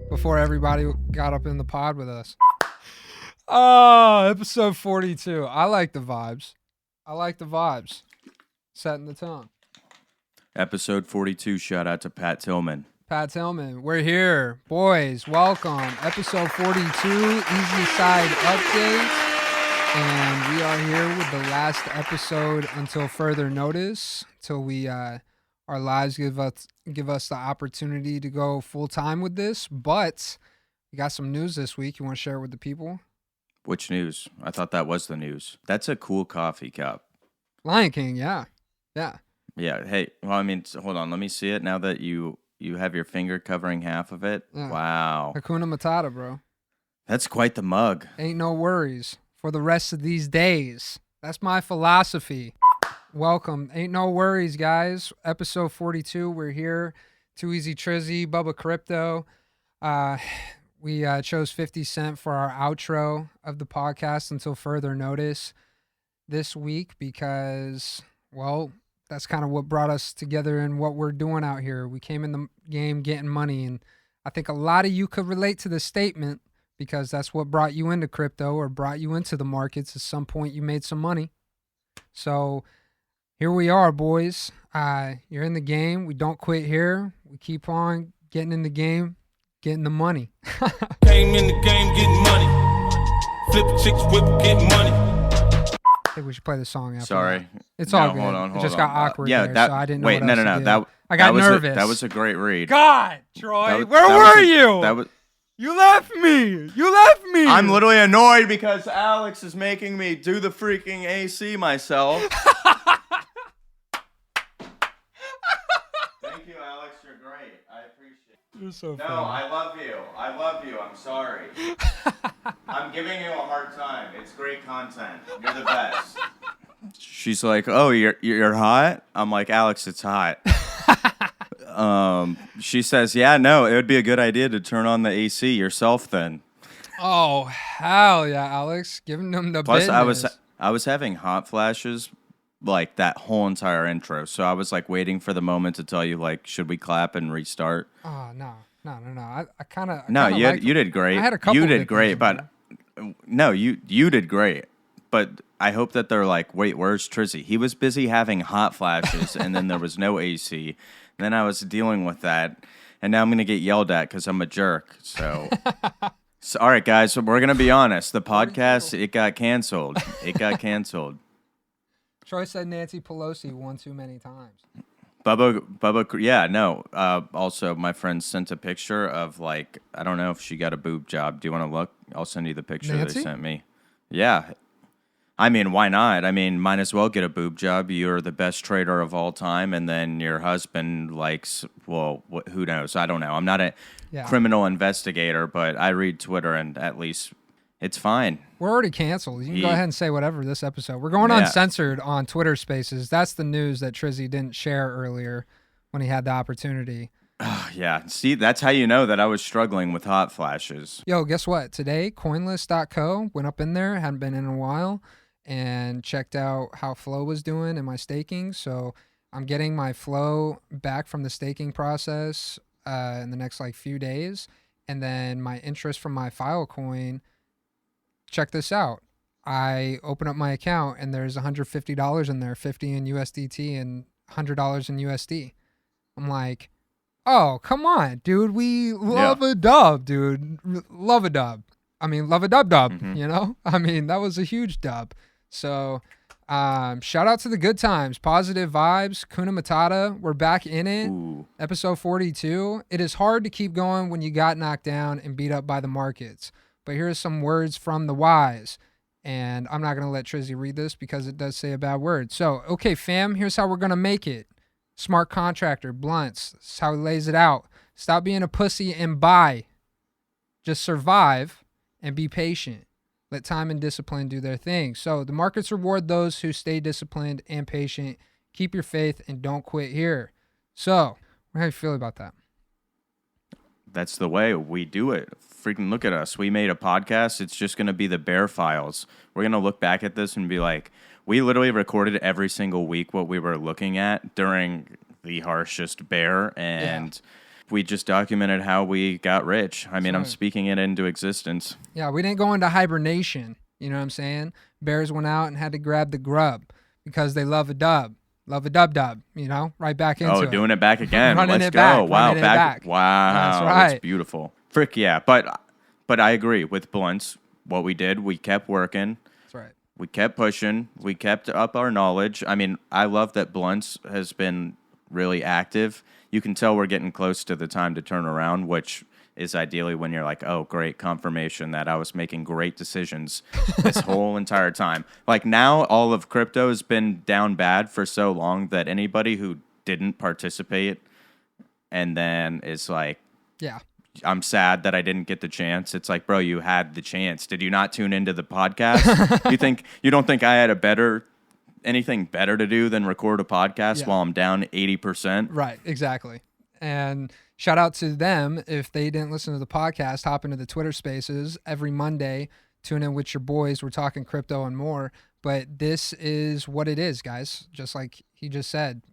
before everybody got up in the pod with us. Oh, episode 42. I like the vibes. Setting the tone. Episode 42, shout out to Pat Tillman. Pat Tillman, we're here. Boys, welcome. Episode 42, Easy Side Update. And we are here with the last episode until further notice, till we our lives give us the opportunity to go full time with this. But we got some news this week. You want to share it with the people? Which news? I thought that was the news. That's a cool coffee cup. Lion King, yeah. Yeah, hey, well, I mean, hold on. Let me see it now that you have your finger covering half of it. Yeah. Wow. Hakuna Matata, bro. That's quite the mug. Ain't no worries for the rest of these days. That's my philosophy. Welcome. Ain't no worries, guys. Episode 42. We're here. Too Easy Trizzy, Bubba Crypto. We chose 50 Cent for our outro of the podcast until further notice this week because, well, that's kind of what brought us together and what we're doing out here. We came in the game getting money, and I think a lot of you could relate to this statement because that's what brought you into crypto or brought you into the markets. At some point, you made some money. So here we are, boys. You're in the game. We don't quit here. We keep on getting in the game, getting the money. Came in the game, getting money. Flip chicks, whip, getting money. I think we should play the song after. Sorry. That. It's all good. Hold on. It just got awkward yeah, there, that, so I didn't know wait, what else to do. I got nervous. That was a great read. God, Troy, Where were you? That was. You left me. I'm literally annoyed because Alex is making me do the freaking AC myself. Thank you, Alex. You're great. I appreciate it. You're so No, funny. I love you. I'm sorry. I'm giving you a hard time. It's great content. You're the best. She's like, "Oh, you're hot?" I'm like, "Alex, it's hot." She says, "Yeah, no, it would be a good idea to turn on the AC yourself then." Oh, hell yeah, Alex. Giving them the Plus, business. I was having hot flashes like that whole entire intro. So I was like waiting for the moment to tell you, like, should we clap and restart? Oh, no. I kind of. No, you did great. I had a couple. You did great, victories, but no, you did great. But I hope that they're like, wait, where's Trizzy? He was busy having hot flashes, and then there was no AC. And then I was dealing with that, and now I'm gonna get yelled at because I'm a jerk. So, all right, guys. So we're gonna be honest. The podcast it got canceled. Troy said Nancy Pelosi won too many times. Bubba, yeah, no. Also, my friend sent a picture of, like, I don't know if she got a boob job. Do you want to look? I'll send you the picture Nancy? they sent me. Yeah. I mean, why not? I mean, might as well get a boob job. You're the best trader of all time, and then your husband likes, well, who knows? I don't know. I'm not a criminal investigator, but I read Twitter, and at least it's fine. We're already canceled. You can go ahead and say whatever this episode. We're going uncensored on Twitter Spaces. That's the news that Trizzy didn't share earlier when he had the opportunity. Yeah. See, that's how you know that I was struggling with hot flashes. Yo, guess what? Today, coinlist.co went up in there. Hadn't been in a while. And checked out how flow was doing in my staking. So I'm getting my flow back from the staking process in the next few days. And then my interest from my Filecoin. Check this out. I open up my account and there's $150 in there, 50 in USDT and $100 in USD. I'm like, oh, come on, dude. We love a dub, dude. Love a dub. I mean, love a dub, you know? I mean, that was a huge dub. So shout out to the good times. Positive vibes. Kuna Matata. We're back in it. Ooh. Episode 42. It is hard to keep going when you got knocked down and beat up by the markets. But here's some words from the wise. And I'm not going to let Trizzy read this because it does say a bad word. So, okay, fam, here's how we're going to make it. Smart contractor, blunts. That's how he lays it out. Stop being a pussy and buy. Just survive and be patient. Let time and discipline do their thing. So the markets reward those who stay disciplined and patient. Keep your faith and don't quit here. So, how do you feel about that? That's the way we do it. Freaking look at us. We made a podcast. It's just going to be the bear files. We're going to look back at this and be like, we literally recorded every single week what we were looking at during the harshest bear. And we just documented how we got rich. I mean, I'm speaking it into existence. Yeah, we didn't go into hibernation. You know what I'm saying? Bears went out and had to grab the grub because they love a dub. Love a dub, you know? Right back into it. Oh, doing it back again. Running Let's it go. back, Wow, running it back. Wow, That's right. That's beautiful. Frick yeah. But I agree with Blunts. What we did, we kept working. That's right. We kept pushing. We kept up our knowledge. I mean, I love that Blunts has been really active. You can tell we're getting close to the time to turn around, which is ideally when you're like, oh, great, confirmation that I was making great decisions this whole entire time. Like now, all of crypto has been down bad for so long that anybody who didn't participate and then is like, yeah, I'm sad that I didn't get the chance. It's like, bro, you had the chance. Did you not tune into the podcast? You don't think I had anything better to do than record a podcast while I'm down 80%? Right, exactly. And shout out to them. If they didn't listen to the podcast, hop into the Twitter spaces every Monday, tune in with your boys. We're talking crypto and more, but this is what it is, guys. Just like he just said,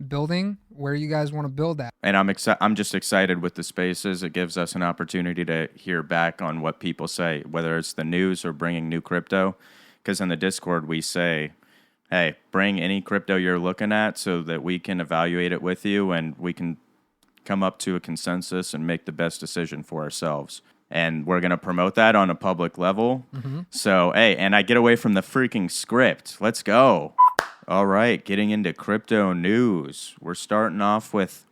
building where you guys want to build at. And I'm just excited with the spaces. It gives us an opportunity to hear back on what people say, whether it's the news or bringing new crypto. Because in the Discord, we say, hey, bring any crypto you're looking at so that we can evaluate it with you and we can come up to a consensus and make the best decision for ourselves. And we're going to promote that on a public level. Mm-hmm. So, hey, and I get away from the freaking script. Let's go. All right, getting into crypto news. We're starting off with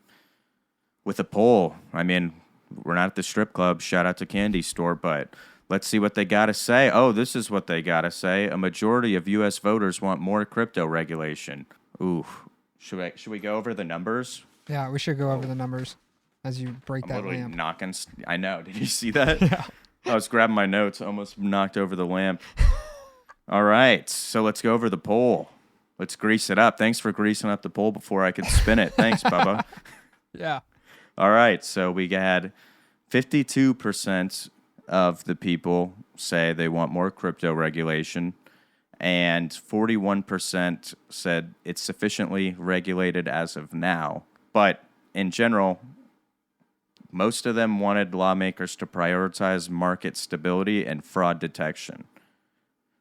a poll. I mean, we're not at the strip club. Shout out to Candy Store, but let's see what they got to say. Oh, this is what they got to say. A majority of U.S. voters want more crypto regulation. Ooh, should we go over the numbers? Yeah, we should go over the numbers as you break that literally lamp. Knocking. I know. Did you see that? Yeah. I was grabbing my notes. Almost knocked over the lamp. All right, so let's go over the poll. Let's grease it up. Thanks for greasing up the poll before I could spin it. Thanks, Bubba. Yeah. All right, so we had 52% of the people say they want more crypto regulation, and 41% said it's sufficiently regulated as of now. But in general, most of them wanted lawmakers to prioritize market stability and fraud detection.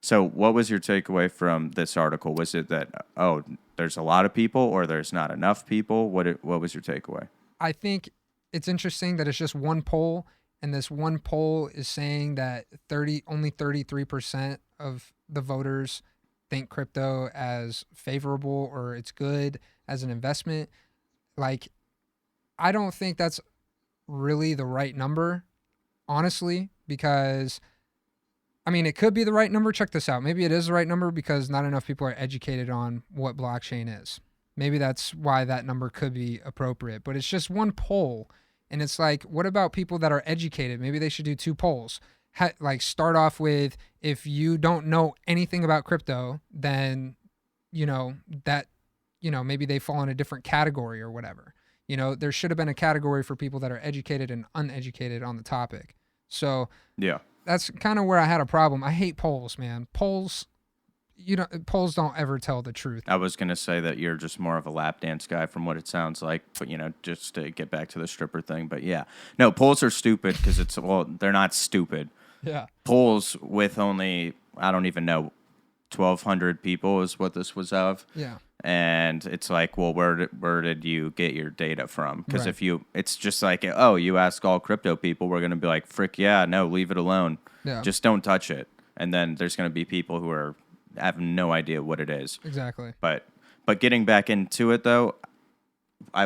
So what was your takeaway from this article? Was it that, oh, there's a lot of people or there's not enough people? What was your takeaway? I think it's interesting that it's just one poll, and this one poll is saying that only 33% of the voters think crypto as favorable or it's good as an investment. Like, I don't think that's really the right number, honestly, because I mean, it could be the right number. Check this out. Maybe it is the right number because not enough people are educated on what blockchain is. Maybe that's why that number could be appropriate. But it's just one poll. And it's like, what about people that are educated? Maybe they should do two polls. Like start off with, if you don't know anything about crypto, then, maybe they fall in a different category or whatever. There should have been a category for people that are educated and uneducated on the topic. So yeah. That's kind of where I had a problem. I hate polls, man. Polls don't ever tell the truth. I was going to say that you're just more of a lap dance guy from what it sounds like, but, just to get back to the stripper thing. But, yeah. No, polls are stupid because they're not stupid. Yeah. Polls with only, I don't even know, 1,200 people is what this was of. Yeah. And it's like, well, where did you get your data from? Because Right. It's just like, oh, you ask all crypto people, we're going to be like, frick yeah, no, leave it alone. Yeah. Just don't touch it. And then there's going to be people who have no idea what it is. Exactly. But getting back into it though, I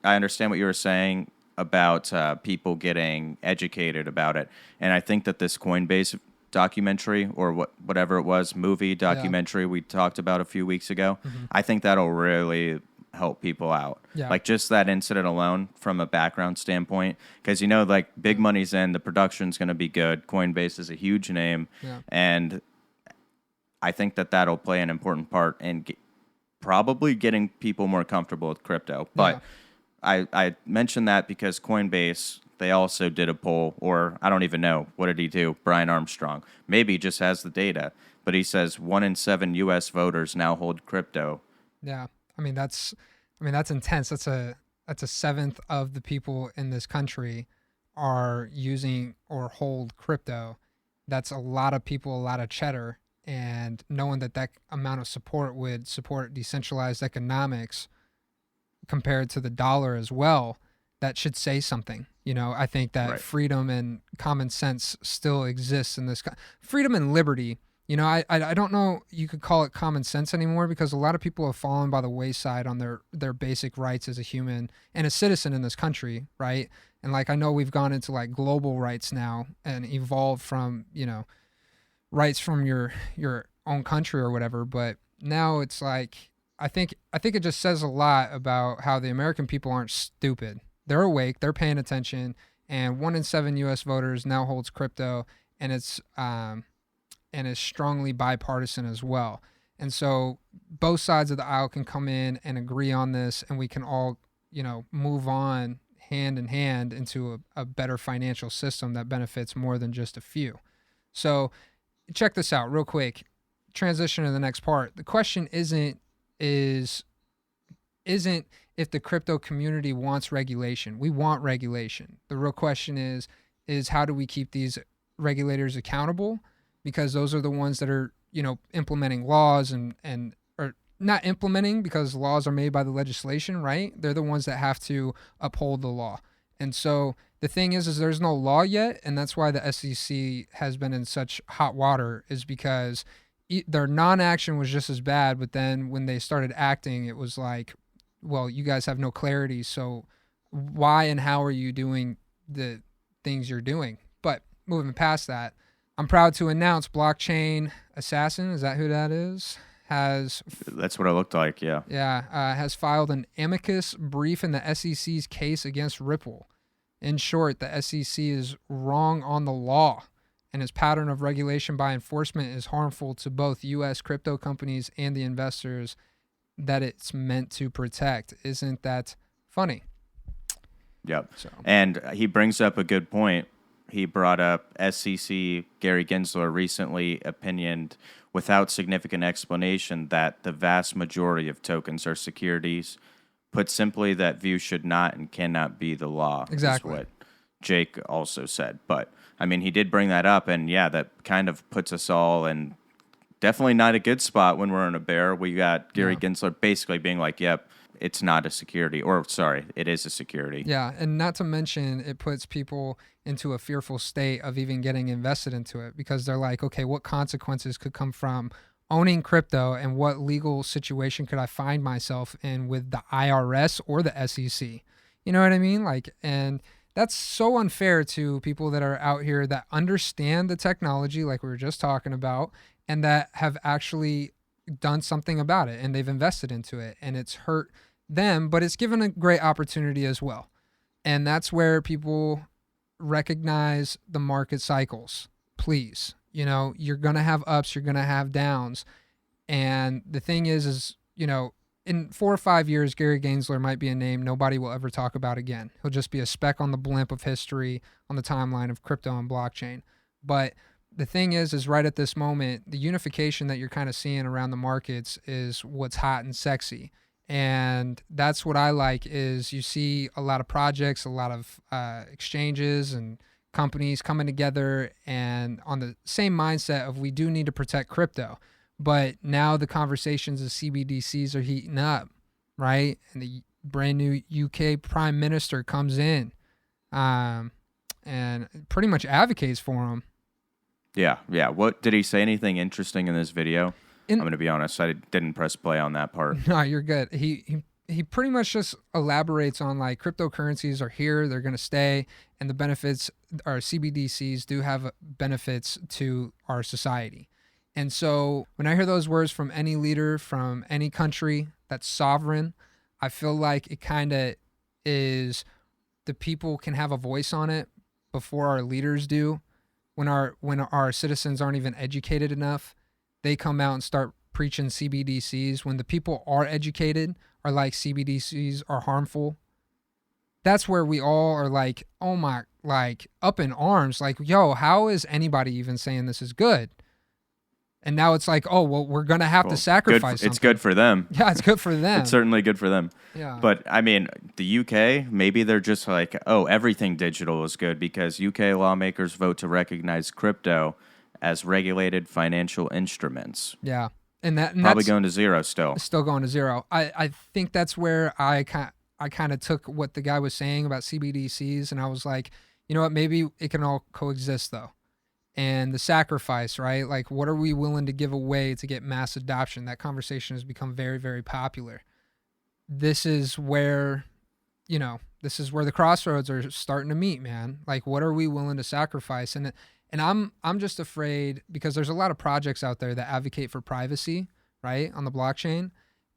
understand what you were saying about people getting educated about it, and I think that this Coinbase documentary or whatever it was, movie documentary we talked about a few weeks ago, I think that'll really help people out. Yeah. Like just that incident alone from a background standpoint, because like big money's in, the production's going to be good. Coinbase is a huge name, and I think that that'll play an important part in probably getting people more comfortable with crypto. But I mentioned that because Coinbase, they also did a poll, or I don't even know. What did he do? Brian Armstrong. Maybe he just has the data. But he says 1 in 7 U.S. voters now hold crypto. Yeah. I mean, that's intense. That's that's a seventh of the people in this country are using or hold crypto. That's a lot of people, a lot of cheddar. And knowing that that amount of support would support decentralized economics compared to the dollar as well, that should say something. I think that Right. freedom and common sense still exists in this. Freedom and liberty. I don't know you could call it common sense anymore, because a lot of people have fallen by the wayside on their basic rights as a human and a citizen in this country, right? And like I know we've gone into like global rights now and evolved from rights from your own country or whatever, but now it's like I think it just says a lot about how the American people aren't stupid. They're awake, they're paying attention, and 1 in 7 U.S. voters now holds crypto, and it's is strongly bipartisan as well. And so both sides of the aisle can come in and agree on this, and we can all move on hand in hand into a better financial system that benefits more than just a few. So check this out real quick. Transition to the next part. The question isn't if the crypto community wants regulation. We want regulation. The real question is how do we keep these regulators accountable? Because those are the ones that are, implementing laws and or not implementing, because laws are made by the legislation, right? They're the ones that have to uphold the law. And so the thing is there's no law yet, and that's why the SEC has been in such hot water, is because their non-action was just as bad, but then when they started acting, it was like, well, you guys have no clarity, so why and how are you doing the things you're doing? But moving past that, I'm proud to announce Blockchain Assassin, is that who that is? That's what it looked like, yeah. Yeah, has filed an amicus brief in the SEC's case against Ripple. In short, the SEC is wrong on the law, and its pattern of regulation by enforcement is harmful to both U.S. crypto companies and the investors that it's meant to protect. Isn't that funny? Yep. So. And he brings up a good point. He brought up SEC Gary Gensler recently opinioned without significant explanation that the vast majority of tokens are securities. Put simply, that view should not and cannot be the law. Exactly. Is what Jake also said. But, I mean, he did bring that up, and yeah, that kind of puts us all in definitely not a good spot when we're in a bear. We got Gary Gensler basically being like, yep, it's not a security, or sorry, it is a security. Yeah, and not to mention it puts people into a fearful state of even getting invested into it, because they're like, okay, what consequences could come from owning crypto, and what legal situation could I find myself in with the IRS or the SEC? You know what I mean? Like, and that's so unfair to people that are out here that understand the technology, like we were just talking about, and that have actually done something about it, and they've invested into it, and it's hurt them, but it's given a great opportunity as well. And that's where people recognize the market cycles. Please, you're going to have ups, you're going to have downs. And the thing is, in 4 or 5 years, Gary Gensler might be a name nobody will ever talk about again. He'll just be a speck on the blimp of history on the timeline of crypto and blockchain. But the thing is right at this moment, the unification that you're kind of seeing around the markets is what's hot and sexy. And that's what I like, is you see a lot of projects, a lot of exchanges and companies coming together and on the same mindset of we do need to protect crypto. But now the conversations of CBDCs are heating up, right? And the brand new UK Prime Minister comes in and pretty much advocates for them. Yeah. What did he say? Anything interesting in this video? I'm going to be honest, I didn't press play on that part. No, you're good. He pretty much just elaborates on like cryptocurrencies are here, they're going to stay, and the benefits, our CBDCs do have benefits to our society. And so when I hear those words from any leader from any country that's sovereign, I feel like it kind of is the people can have a voice on it before our leaders do. When our citizens aren't even educated enough, they come out and start preaching CBDCs. When the people are educated, are like CBDCs are harmful. That's where we all are like, oh my, like up in arms, like, yo, how is anybody even saying this is good? And now it's like, oh, well, we're going to have to sacrifice something. It's good for them. Yeah, it's good for them. It's certainly good for them. Yeah. But I mean, the UK, maybe they're just like, oh, everything digital is good because UK lawmakers vote to recognize crypto as regulated financial instruments. Yeah. And Probably that's going to zero still. still going to zero. I think that's where I kind of took what the guy was saying about CBDCs, and I was like, you know what, maybe it can all coexist though. And the sacrifice, right? Like, what are we willing to give away to get mass adoption? That conversation has become very, very popular. This is where, the crossroads are starting to meet, man. Like, what are we willing to sacrifice? And I'm just afraid because there's a lot of projects out there that advocate for privacy, right, on the blockchain.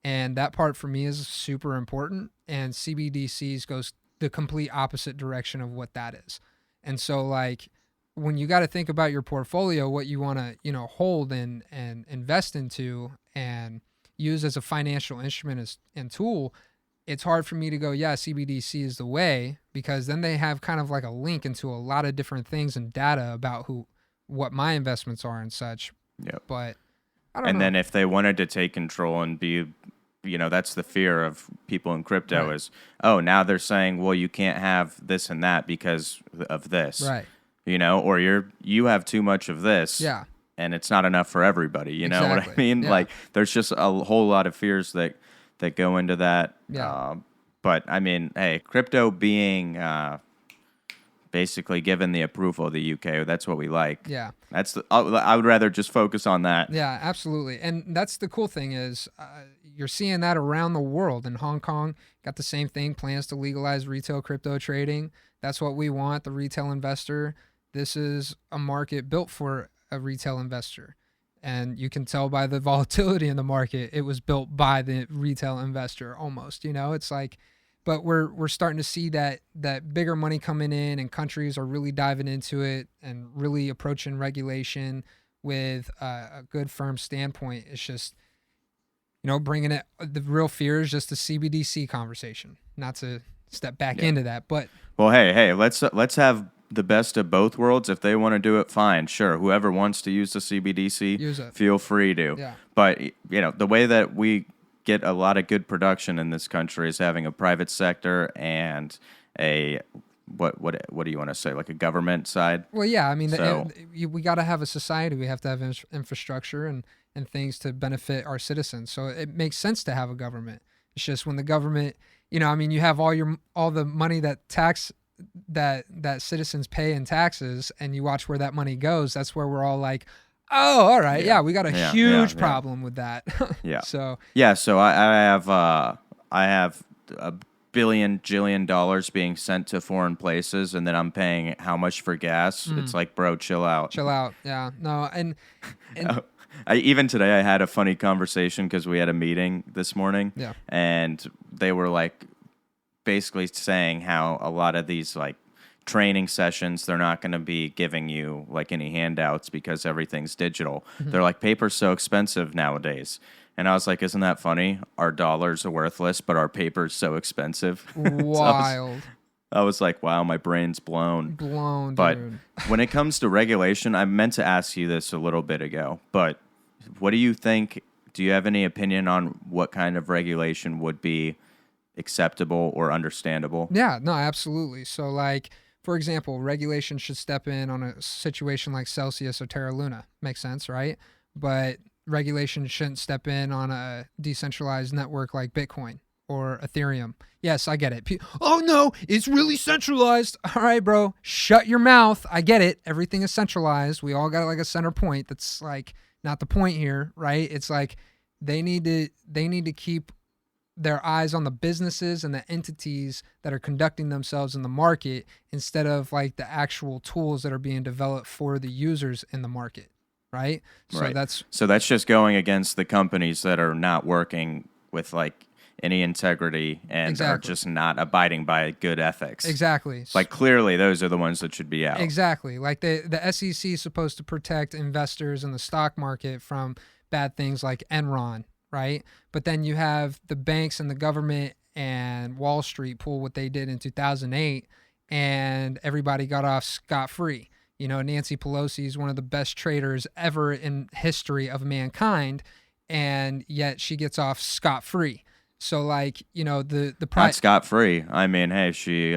And that part for me is super important. And CBDCs goes the complete opposite direction of what that is. And so, like, when you got to think about your portfolio, what you want to, hold and invest into and use as a financial instrument and tool, it's hard for me to go, yeah, CBDC is the way, because then they have kind of like a link into a lot of different things and data about what my investments are and such. Yep. But I don't know. And then if they wanted to take control and be, that's the fear of people in crypto Right. is, oh, now they're saying, well, you can't have this and that because of this. Right. Or you have too much of this. Yeah. And it's not enough for everybody. You know what I Exactly. mean? Yeah. Like, there's just a whole lot of fears that go into that. Yeah. But I mean, hey, crypto being basically given the approval of the UK, that's what we like. Yeah. I would rather just focus on that. Yeah, absolutely. And that's the cool thing is you're seeing that around the world. In Hong Kong, got the same thing, plans to legalize retail crypto trading. That's what we want, the retail investor. This is a market built for a retail investor. And you can tell by the volatility in the market, it was built by the retail investor almost, it's like, but we're starting to see that bigger money coming in, and countries are really diving into it and really approaching regulation with a good firm standpoint. It's just, bringing it, the real fear is just the CBDC conversation, not to step back into that, but. Well, hey, let's have the best of both worlds. If they want to do it, fine, sure. Whoever wants to use the CBDC, Use it. feel free to. Yeah. But the way that we get a lot of good production in this country is having a private sector and a what do you want to say, like a government side? Well, yeah, I mean, So- we got to have a society. We have to have infrastructure and things to benefit our citizens. So it makes sense to have a government. It's just when the government, you have all the money that citizens pay in taxes, and you watch where that money goes. That's where we're all like, oh, all right, yeah, we got a huge problem with that. Yeah. So So I have $1 billion dollars being sent to foreign places, and then I'm paying how much for gas? It's like, bro, chill out. chill out. Yeah. No. And Even today, I had a funny conversation because we had a meeting this morning, Yeah. and they were like basically saying how a lot of these like training sessions, they're not going to be giving you like any handouts because everything's digital. They're like, paper's so expensive nowadays. And I was like, isn't that funny? Our dollars are worthless, but our paper's so expensive. wild. I was like, wow, my brain's blown. Blown, But dude. when it comes to regulation, I meant to ask you this a little bit ago, but what do you think? Do you have any opinion on what kind of regulation would be acceptable or understandable? Yeah, no, absolutely. So, like, for example, regulation should step in on a situation like Celsius or Terra Luna. Makes sense, right? But regulation shouldn't step in on a decentralized network like Bitcoin or Ethereum. Yes, I get it. Oh, no, it's really centralized. All right, bro, shut your mouth. I get it. Everything is centralized. We all got like a center point. That's like not the point here, right? It's like they need to keep their eyes on the businesses and the entities that are conducting themselves in the market instead of like the actual tools that are being developed for the users in the market, right? Right. So that's just going against the companies that are not working with like any integrity and are Exactly. just not abiding by good ethics. exactly. Like clearly those are the ones that should be out. Exactly. Like the SEC is supposed to protect investors in the stock market from bad things like Enron, right? But then you have the banks and the government and Wall Street pull what they did in 2008, and everybody got off scot-free. You know, Nancy Pelosi is one of the best traders ever in history of mankind, and yet she gets off scot-free. So, like, you know, the Not scot-free. I mean, hey, she's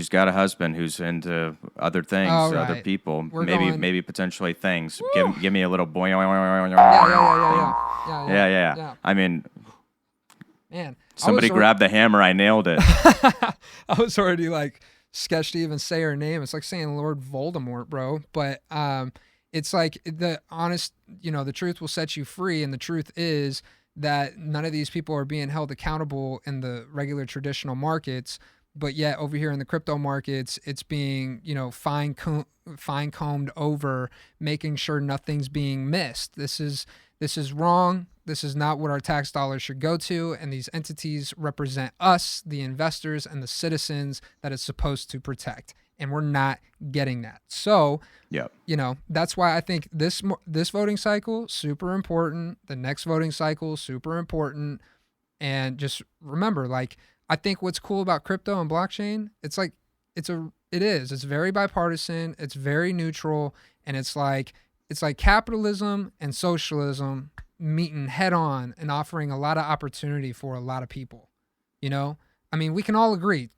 got a husband who's into other things, other people, maybe potentially things. Give me a little boy. Yeah. I mean, man, somebody grabbed the hammer. I nailed it. I was already like sketched to even say her name. It's like saying Lord Voldemort, bro. But it's like the honest, you know, the truth will set you free, and the truth is that none of these people are being held accountable in the regular traditional markets, but yet over here in the crypto markets, it's being, you know, fine-combed over, making sure nothing's being missed. This is wrong. This is not what our tax dollars should go to, and these entities represent us, the investors and the citizens that it's supposed to protect, and we're not getting that. So, you know, that's why I think this voting cycle super important. The next voting cycle super important, and just remember, like, I think what's cool about crypto and blockchain, it's like it's very bipartisan, it's very neutral, and it's like capitalism and socialism meeting head on and offering a lot of opportunity for a lot of people. You know, I mean, we can all agree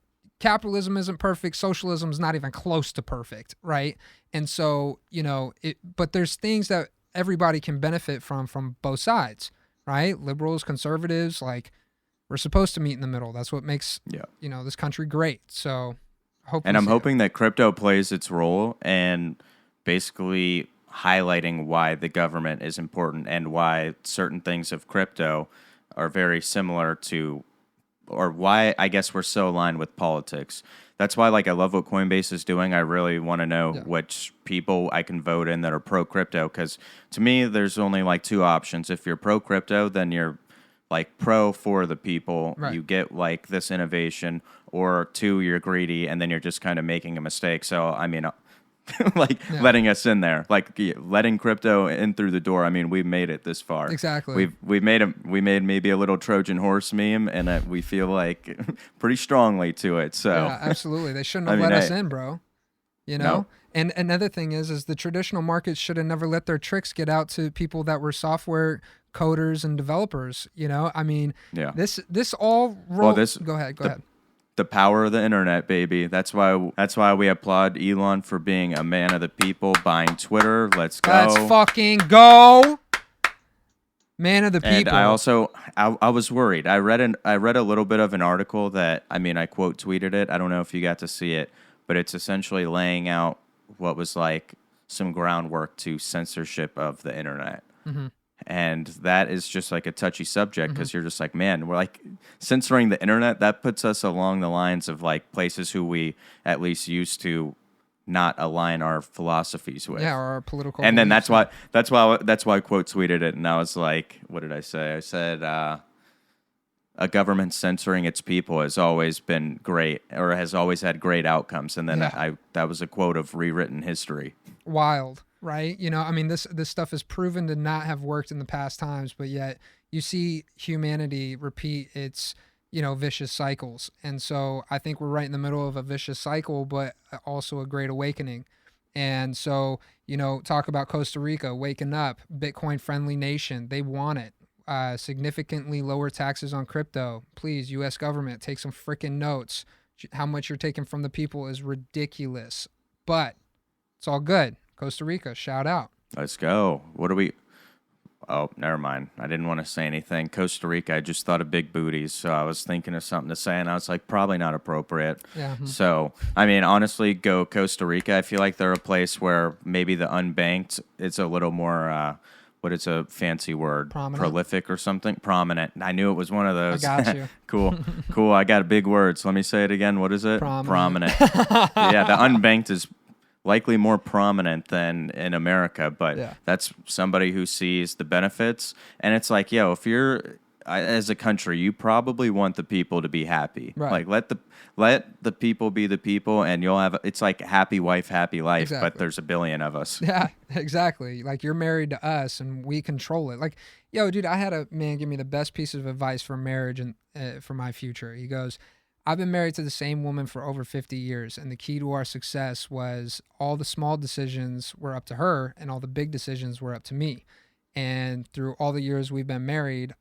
capitalism isn't perfect. Socialism is not even close to perfect, right? And so, you know, but there's things that everybody can benefit from both sides, right? Liberals, conservatives, like, we're supposed to meet in the middle. That's what makes, you know, this country great. So, I'm hoping that crypto plays its role and basically highlighting why the government is important and why certain things of crypto are very similar to, or why I guess we're so aligned with politics. That's why, like, I love what Coinbase is doing. I really want to know which people I can vote in that are pro-crypto, because to me, there's only like two options. If you're pro-crypto, then you're like pro for the people. Right. You get like this innovation, or two, you're greedy, and then you're just kind of making a mistake. So, I mean, letting us in there, like letting crypto in through the door. I mean, we've made it this far. Exactly. We made maybe a little Trojan horse meme, and we feel like pretty strongly to it. So yeah, absolutely, they shouldn't have let us in, bro. You know. No. And another thing is the traditional markets should have never let their tricks get out to people that were software coders and developers. You know, I mean, this all roll. Go ahead. The power of the internet, baby. That's why we applaud Elon for being a man of the people, buying Twitter. Let's go. Let's fucking go. Man of the people. And I also I was worried. I read a little bit of an article that, I mean, I quote tweeted it. I don't know if you got to see it, but it's essentially laying out what was like some groundwork to censorship of the internet. Mm-hmm. And that is just like a touchy subject, because you're just like, man, we're like censoring the internet. That puts us along the lines of like places who we at least used to not align our philosophies with. Yeah, or our political. And then that's why I quote tweeted it. And I was like, what did I say? I said, a government censoring its people has always been great, or has always had great outcomes. And then that was a quote of rewritten history. Wild. Right? You know, I mean, this stuff is proven to not have worked in the past times, but yet you see humanity repeat its, you know, vicious cycles. And so I think we're right in the middle of a vicious cycle, but also a great awakening. And so, you know, talk about Costa Rica waking up, Bitcoin friendly nation. They want it. Significantly lower taxes on crypto. Please, U.S. government, take some freaking notes. How much you're taking from the people is ridiculous, but it's all good. Costa Rica, shout out. Let's go. What do we... Oh, never mind. I didn't want to say anything. Costa Rica, I just thought of big booties, so I was thinking of something to say, and I was like, probably not appropriate. Yeah. So, I mean, honestly, go Costa Rica. I feel like they're a place where maybe the unbanked, it's a little more... what is a fancy word? Prominent. Prolific or something? Prominent. I knew it was one of those. I got you. Cool. I got big words. Let me say it again. What is it? Prominent. Yeah, the unbanked is likely more prominent than in America, but that's somebody who sees the benefits. And it's like, yo, if you're, as a country, you probably want the people to be happy. Right. Like, let the people be the people, and you'll have, it's like happy wife, happy life, exactly. But there's a billion of us. Yeah, exactly. Like, you're married to us, and we control it. Like, yo, dude, I had a man give me the best piece of advice for marriage and for my future. He goes, I've been married to the same woman for over 50 years, and the key to our success was all the small decisions were up to her, and all the big decisions were up to me. And through all the years we've been married,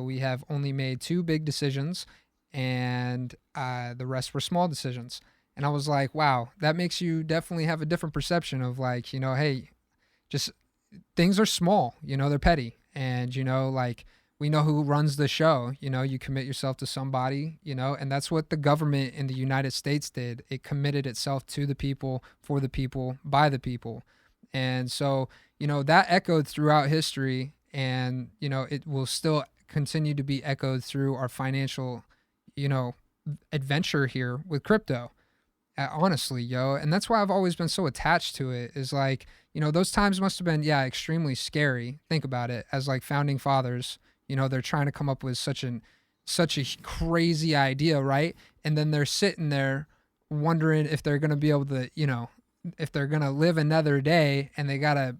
we have only made 2 big decisions, and the rest were small decisions. And I was like, wow, that makes you definitely have a different perception of like, hey, just things are small, they're petty. And, like, we know who runs the show, you commit yourself to somebody, and that's what the government in the United States did. It committed itself to the people, for the people, by the people. And so, that echoed throughout history, and, it will still continue to be echoed through our financial, adventure here with crypto. Honestly, yo. And that's why I've always been so attached to it, is like, those times must have been, extremely scary. Think about it, as like founding fathers, they're trying to come up with such a crazy idea, right? And then they're sitting there wondering if they're going to be able to, if they're going to live another day, and they got to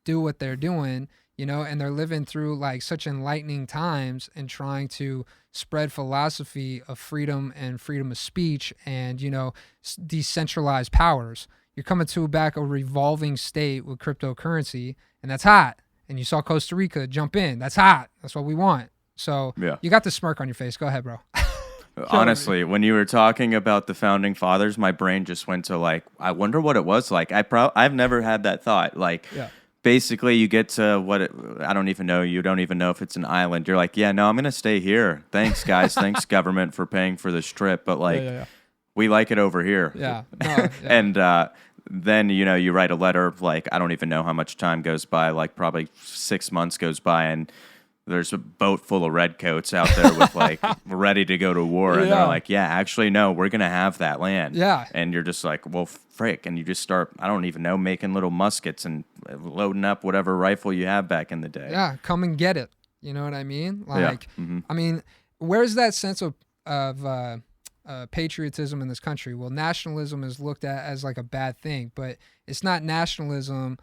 do what they're doing, and they're living through like such enlightening times and trying to spread philosophy of freedom and freedom of speech and, decentralized powers. You're coming to back a revolving state with cryptocurrency, and that's hot. And you saw Costa Rica jump in. That's hot. That's what we want. So You got the smirk on your face. Go ahead, bro. Honestly, when you were talking about the founding fathers, my brain just went to like, I wonder what it was like. I've never had that thought. Like, basically, you get to I don't even know. You don't even know if it's an island. You're like, yeah, no, I'm gonna stay here. Thanks, guys. Thanks, government, for paying for this trip. But like, we like it over here. Yeah. No, And then you write a letter. Like, I don't even know how much time goes by. Like, probably 6 months goes by, and there's a boat full of redcoats out there with like ready to go to war, and they're like, yeah, actually, no, we're gonna have that land. Yeah. And you're just like, well, frick, and you just start, I don't even know, making little muskets and loading up whatever rifle you have back in the day. Yeah, come and get it. You know what I mean? Like, I mean, where's that sense of patriotism in this country? Well, nationalism is looked at as like a bad thing, but it's not nationalism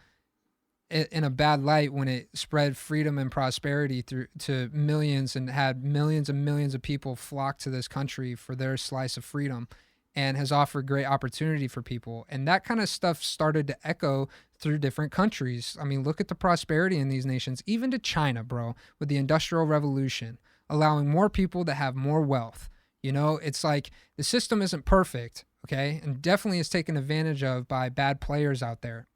in a bad light when it spread freedom and prosperity through to millions and had millions and millions of people flock to this country for their slice of freedom, and has offered great opportunity for people. And that kind of stuff started to echo through different countries. I mean, look at the prosperity in these nations, even to China, bro, with the Industrial Revolution, allowing more people to have more wealth. It's like the system isn't perfect, okay? And definitely is taken advantage of by bad players out there.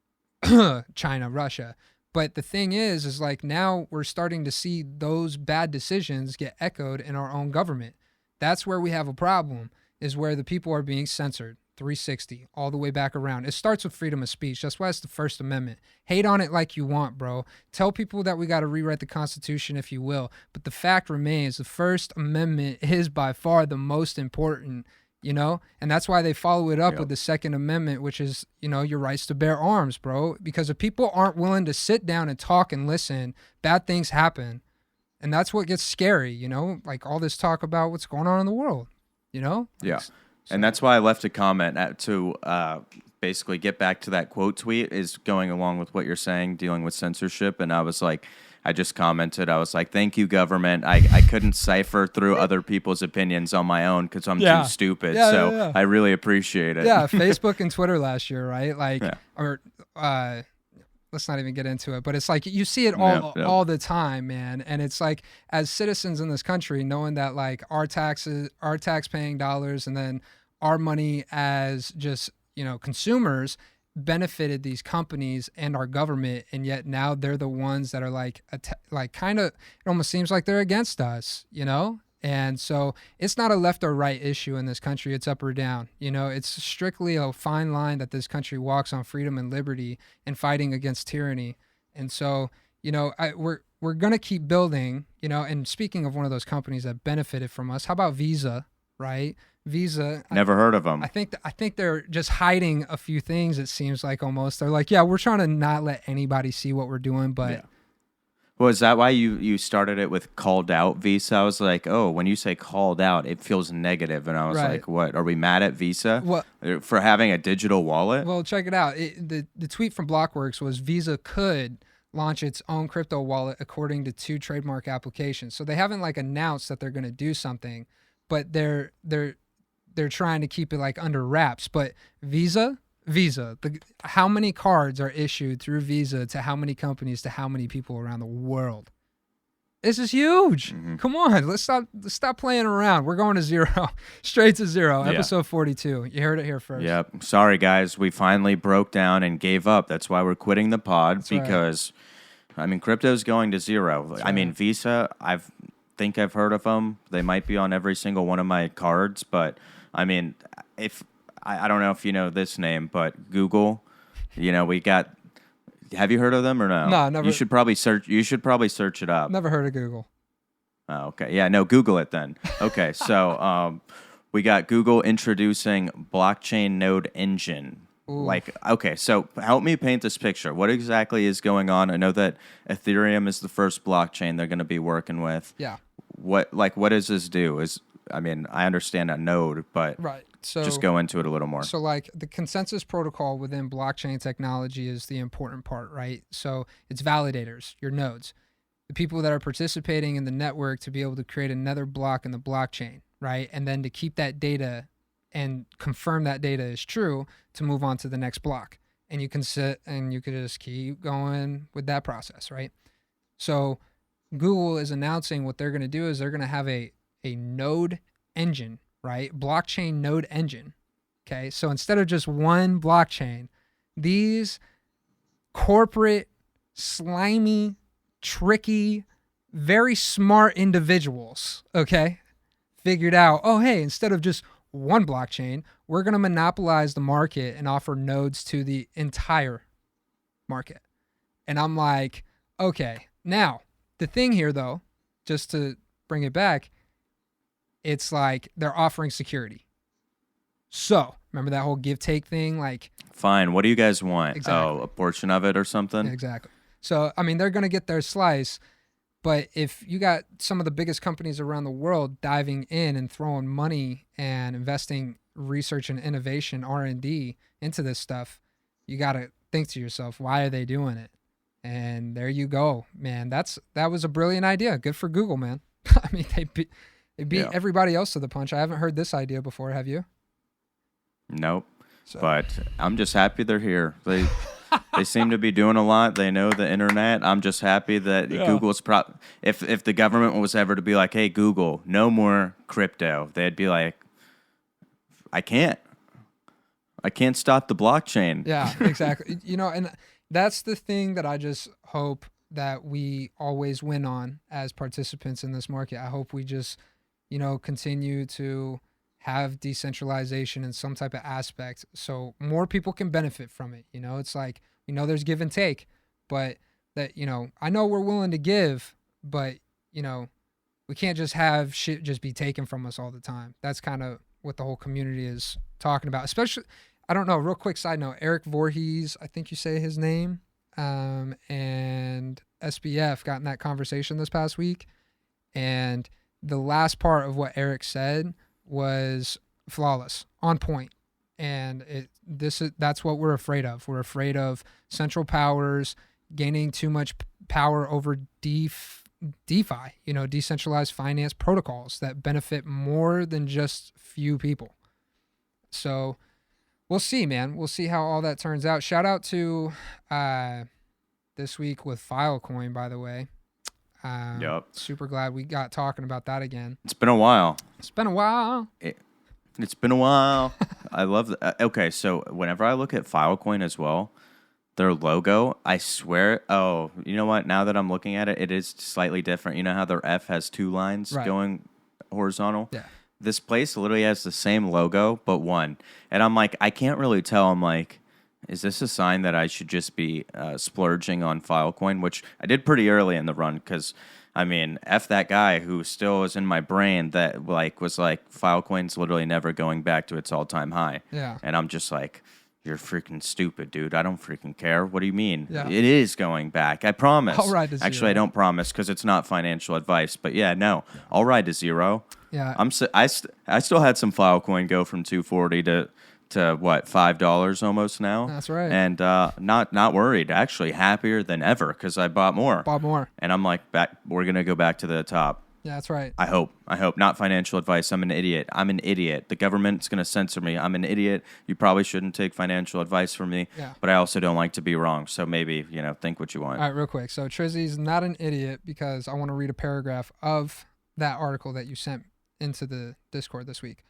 China, Russia. But the thing is like now we're starting to see those bad decisions get echoed in our own government. That's where we have a problem, is where the people are being censored 360 all the way back around. It starts with freedom of speech. That's why it's the First Amendment. Hate on it like you want, bro. Tell people that we got to rewrite the Constitution if you will. But the fact remains, the First Amendment is by far the most important, and that's why they follow it up with the Second Amendment, which is, your rights to bear arms, bro. Because if people aren't willing to sit down and talk and listen, bad things happen. And that's what gets scary, like all this talk about what's going on in the world, Yeah. And that's why I left a comment to basically get back to that quote tweet, is going along with what you're saying, dealing with censorship. And I was like, I just commented, I was like, thank you, government. I couldn't cipher through other people's opinions on my own because I'm too stupid. I really appreciate it. Yeah, Facebook and Twitter last year, right? Like, or let's not even get into it, but it's like you see it all the time, man. And it's like, as citizens in this country, knowing that like our tax paying dollars and then our money as just, consumers benefited these companies and our government, and yet now they're the ones that are like kind of, it almost seems like they're against us, And so it's not a left or right issue in this country. It's up or down. It's strictly a fine line that this country walks on freedom and liberty and fighting against tyranny. And so, we're going to keep building, and speaking of one of those companies that benefited from us, how about Visa, right? Visa. Never heard of them. I think they're just hiding a few things. It seems like almost they're like, yeah, we're trying to not let anybody see what we're doing. But well, is that why you started it with called out Visa? I was like, oh, when you say called out, it feels negative, and I was like, what? Are we mad at Visa for having a digital wallet? Well, check it out. The tweet from Blockworks was Visa could launch its own crypto wallet according to 2 trademark applications. So they haven't like announced that they're going to do something, but they're trying to keep it like under wraps. But Visa, how many cards are issued through Visa to how many companies to how many people around the world? This is huge. Come on, let's stop playing around. We're going to zero, straight to zero. Yeah. Episode 42. You heard it here first. Yep. Sorry, guys. We finally broke down and gave up. That's why we're quitting the pod because, I mean, crypto's going to zero. I mean, Visa, I've heard of them. They might be on every single one of my cards, but I mean, if I don't know if you know this name, but Google, we got. Have you heard of them or no? No, never. You should probably search it up. Never heard of Google. Oh, okay. Yeah, no, Google it then. Okay, so we got Google introducing blockchain node engine. Ooh. Okay, so help me paint this picture. What exactly is going on? I know that Ethereum is the first blockchain they're going to be working with. Yeah. What does this do? I understand a node, but right. So just go into it a little more. So like the consensus protocol within blockchain technology is the important part, right? So it's validators, your nodes, the people that are participating in the network to be able to create another block in the blockchain, right? And then to keep that data and confirm that data is true to move on to the next block. And you can sit and you could just keep going with that process, right? So Google is announcing what they're going to do is they're going to have a node engine, right? Blockchain node engine. Okay. So instead of just one blockchain, these corporate, slimy, tricky, very smart individuals, okay, figured out, oh, hey, instead of just one blockchain, we're going to monopolize the market and offer nodes to the entire market. And I'm like, okay, now the thing here though, just to bring it back, it's like they're offering security. So remember that whole give take thing? Like, fine. What do you guys want? Exactly. Oh, a portion of it or something? Exactly. So, I mean, they're going to get their slice, but if you got some of the biggest companies around the world diving in and throwing money and investing research and innovation, R&D into this stuff, you got to think to yourself, why are they doing it? And there you go, man. That was a brilliant idea. Good for Google, man. I mean, they beat everybody else to the punch. I haven't heard this idea before. Have you? Nope. So. But I'm just happy they're here. They seem to be doing a lot. They know the internet. I'm just happy that Google's if the government was ever to be like, hey, Google, no more crypto, they'd be like, I can't stop the blockchain. Yeah, exactly. And that's the thing that I just hope that we always win on as participants in this market. I hope we just, continue to have decentralization in some type of aspect so more people can benefit from it. It's like, there's give and take, but that, I know we're willing to give, but, we can't just have shit just be taken from us all the time. That's kind of what the whole community is talking about. Especially, I don't know, real quick side note, Eric Voorhees, I think you say his name, and SBF got in that conversation this past week. And the last part of what Eric said was flawless, on point. And that's what we're afraid of. We're afraid of central powers gaining too much power over DeFi, decentralized finance protocols that benefit more than just few people. So we'll see, man. We'll see how all that turns out. Shout out to this week with Filecoin, by the way. Yep. Super glad we got talking about that again. It's been a while. It's been a while. It's been a while. I love that. Okay, so whenever I look at Filecoin as well, their logo, I swear, you know what? Now that I'm looking at it, it is slightly different. You know how their F has two lines going horizontal? Yeah. This place literally has the same logo, but one. And I'm like, I can't really tell. I'm like, is this a sign that I should just be splurging on Filecoin, which I did pretty early in the run because, I mean, F that guy who still is in my brain that was like, Filecoin's literally never going back to its all-time high. Yeah. And I'm just like, you're freaking stupid, dude. I don't freaking care. What do you mean? Yeah. It is going back. I promise. I'll ride to zero. Actually, I don't promise because it's not financial advice. But yeah, no, I'll ride to zero. Yeah. I still had some Filecoin go from 240 to what, $5 almost now. That's right. And not worried. Actually, happier than ever because I bought more. Bob Moore. And I'm like, we're gonna go back to the top. Yeah, that's right. I hope. Not financial advice. I'm an idiot. The government's going to censor me. I'm an idiot. You probably shouldn't take financial advice from me. Yeah. But I also don't like to be wrong. So maybe, think what you want. All right, real quick. So Trizzy's not an idiot because I want to read a paragraph of that article that you sent into the Discord this week.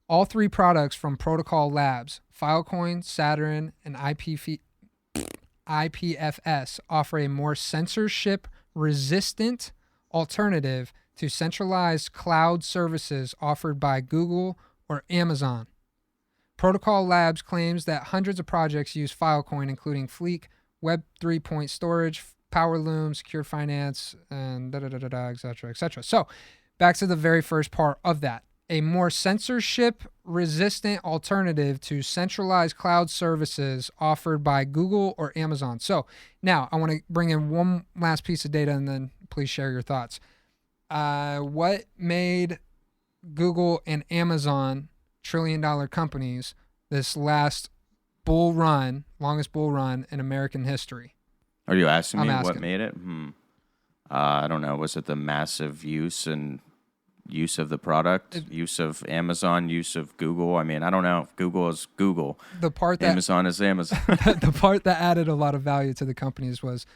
All three products from Protocol Labs, Filecoin, Saturn, and IPFS offer a more censorship-resistant alternative to centralized cloud services offered by Google or Amazon. Protocol Labs claims that hundreds of projects use Filecoin, including Fleek, Web 3.0 storage, Powerloom, Secure Finance, and et cetera, et cetera. So back to the very first part of that. A more censorship-resistant alternative to centralized cloud services offered by Google or Amazon. So now I want to bring in one last piece of data and then please share your thoughts. What made Google and Amazon trillion-dollar companies this last longest bull run in American history? Are you asking me asking. what made it? I don't know. Was it the massive use of the product, use of Amazon, use of Google? I mean, I don't know. Google is Google. Amazon is Amazon. The part that added a lot of value to the companies was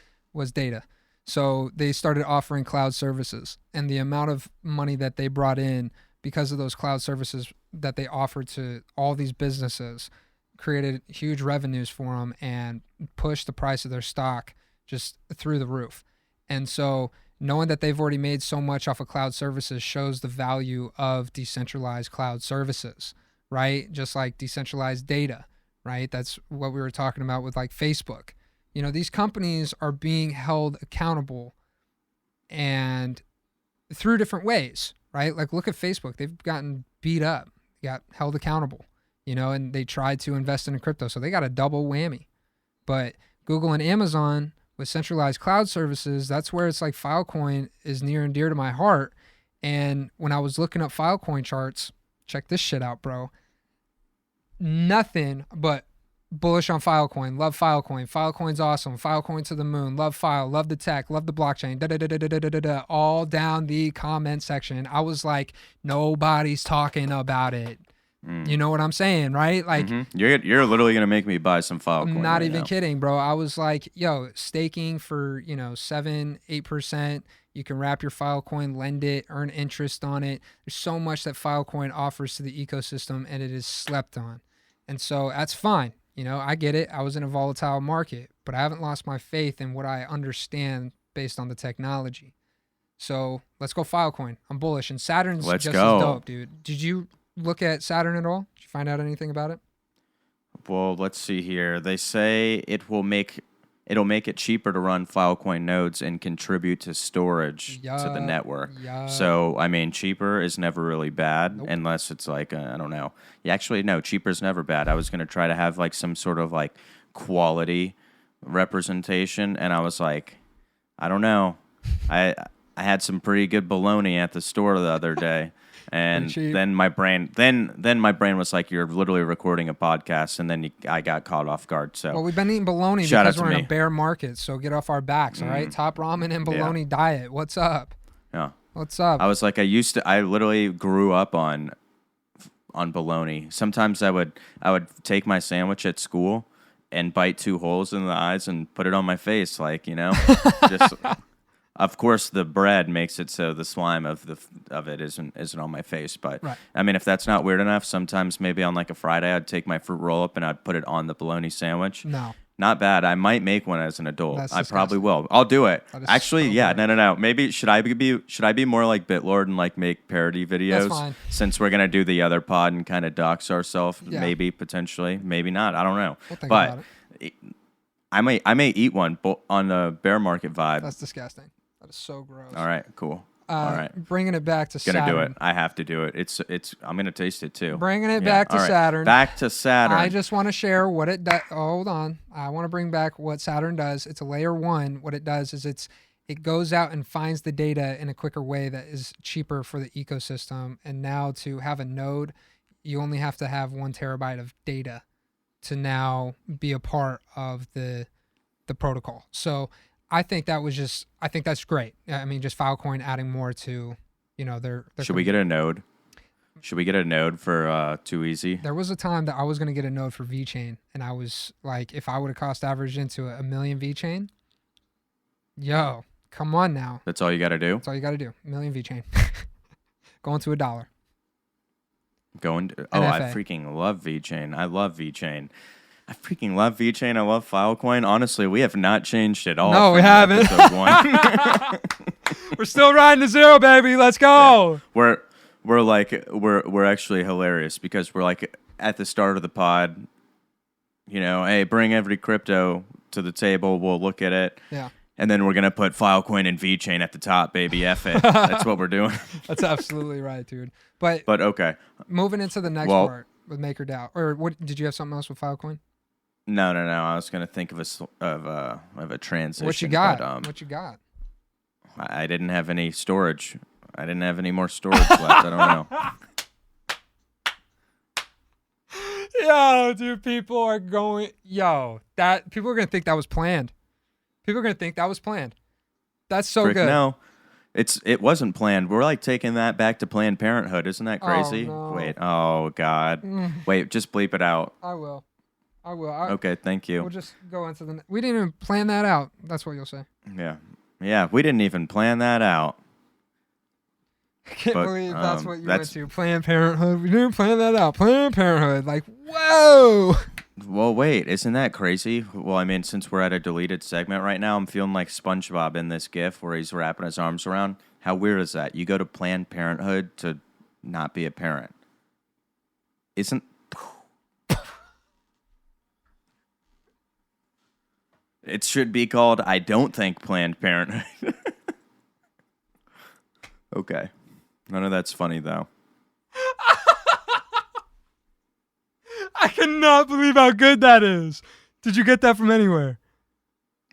data. So they started offering cloud services, and the amount of money that they brought in because of those cloud services that they offered to all these businesses created huge revenues for them and pushed the price of their stock just through the roof. And so knowing that they've already made so much off of cloud services shows the value of decentralized cloud services, right? Just like decentralized data, right? That's what we were talking about with like Facebook. These companies are being held accountable and through different ways, right? Like look at Facebook. They've gotten beat up, got held accountable, and they tried to invest in crypto. So they got a double whammy. But Google and Amazon with centralized cloud services, that's where it's like Filecoin is near and dear to my heart. And when I was looking up Filecoin charts, check this shit out, bro. Nothing but bullish on Filecoin. Love Filecoin. Filecoin's awesome. Filecoin to the moon. Love File. Love the tech. Love the blockchain. All down the comment section. I was like, nobody's talking about it. You know what I'm saying, right? Like you're literally gonna make me buy some Filecoin. I'm not even kidding, bro. I was like, yo, staking for 7-8%. You can wrap your Filecoin, lend it, earn interest on it. There's so much that Filecoin offers to the ecosystem, and it is slept on. And so that's fine. I get it. I was in a volatile market, but I haven't lost my faith in what I understand based on the technology. So let's go Filecoin. I'm bullish. And Saturn's just as dope, dude. Did you look at Saturn at all? Did you find out anything about it? Well, let's see here. They say it'll make it cheaper to run Filecoin nodes and contribute to storage to the network. So, I mean, cheaper is never really bad unless it's like, I don't know. Yeah, actually, no, cheaper is never bad. I was going to try to have like some sort of like quality representation, and I was like, I don't know. I had some pretty good bologna at the store the other day. And then my brain was like, you're literally recording a podcast, and then I got caught off guard. So we've been eating bologna because we're in a bear market, so get off our backs, all right? Top ramen and bologna diet. What's up? Yeah. What's up? I was like, I literally grew up on bologna. Sometimes I would take my sandwich at school and bite 2 holes in the eyes and put it on my face, like, just. Of course, the bread makes it so the slime of it isn't on my face. But right. I mean, if that's not weird enough, sometimes maybe on like a Friday, I'd take my fruit roll up and I'd put it on the bologna sandwich. No, not bad. I might make one as an adult. I probably will. I'll do it. Actually, yeah. No. Maybe should I be more like Bitlord and like make parody videos? That's fine. Since we're gonna do the other pod and kind of dox ourselves, maybe potentially, maybe not. I don't know. We'll think about it. I may eat one on the bear market vibe. That's disgusting. That is so gross. All right, cool. All right. Bringing it back to Saturn. Gonna do it. I have to do it. It's. I'm gonna taste it too. Bringing it back to Saturn. Back to Saturn. I just want to share what it does. Hold on. I want to bring back what Saturn does. It's a layer 1. What it does is it goes out and finds the data in a quicker way that is cheaper for the ecosystem. And now to have a node, you only have to have 1 terabyte of data to now be a part of the protocol. So I think that's great. I mean, just Filecoin adding more to they're Should we get a node? Should we get a node for Too Easy? There was a time that I was going to get a node for VeChain, and I was like, if I would have cost averaged into a million VeChain, yo, come on now. That's all you got to do? That's all you got to do. A million VeChain. Going to $1. I freaking love VeChain. I love VeChain. I freaking love VeChain. I love Filecoin. Honestly, we have not changed at all. No, we haven't. We're still riding to zero, baby. Let's go. Yeah. We're actually hilarious because we're like at the start of the pod, hey, bring every crypto to the table. We'll look at it. Yeah. And then we're going to put Filecoin and VeChain at the top, baby. F it. That's what we're doing. That's absolutely right, dude. But okay. Moving into the next part with MakerDAO. Or what? Did you have something else with Filecoin? No. I was going to think of a transition. What you got? What you got? I didn't have any storage. I didn't have any more storage left. I don't know. Yo, dude, people are going. People are gonna think that was planned. People are gonna think that was planned. That's so good. No, it wasn't planned. We're like taking that back to Planned Parenthood. Isn't that crazy? Oh, no. Wait. Oh God. Wait. Just bleep it out. I will. Okay. Thank you. We'll just go into the. We didn't even plan that out. That's what you'll say. Yeah. We didn't even plan that out. I can't believe that's what you went to. Planned Parenthood. We didn't plan that out. Planned Parenthood. Like, whoa. Well, wait. Isn't that crazy? Well, I mean, since we're at a deleted segment right now, I'm feeling like SpongeBob in this GIF where he's wrapping his arms around. How weird is that? You go to Planned Parenthood to not be a parent. Isn't... It should be called I Don't Think Planned Parenthood. Okay. None of that's funny, though. I cannot believe how good that is. Did you get that from anywhere?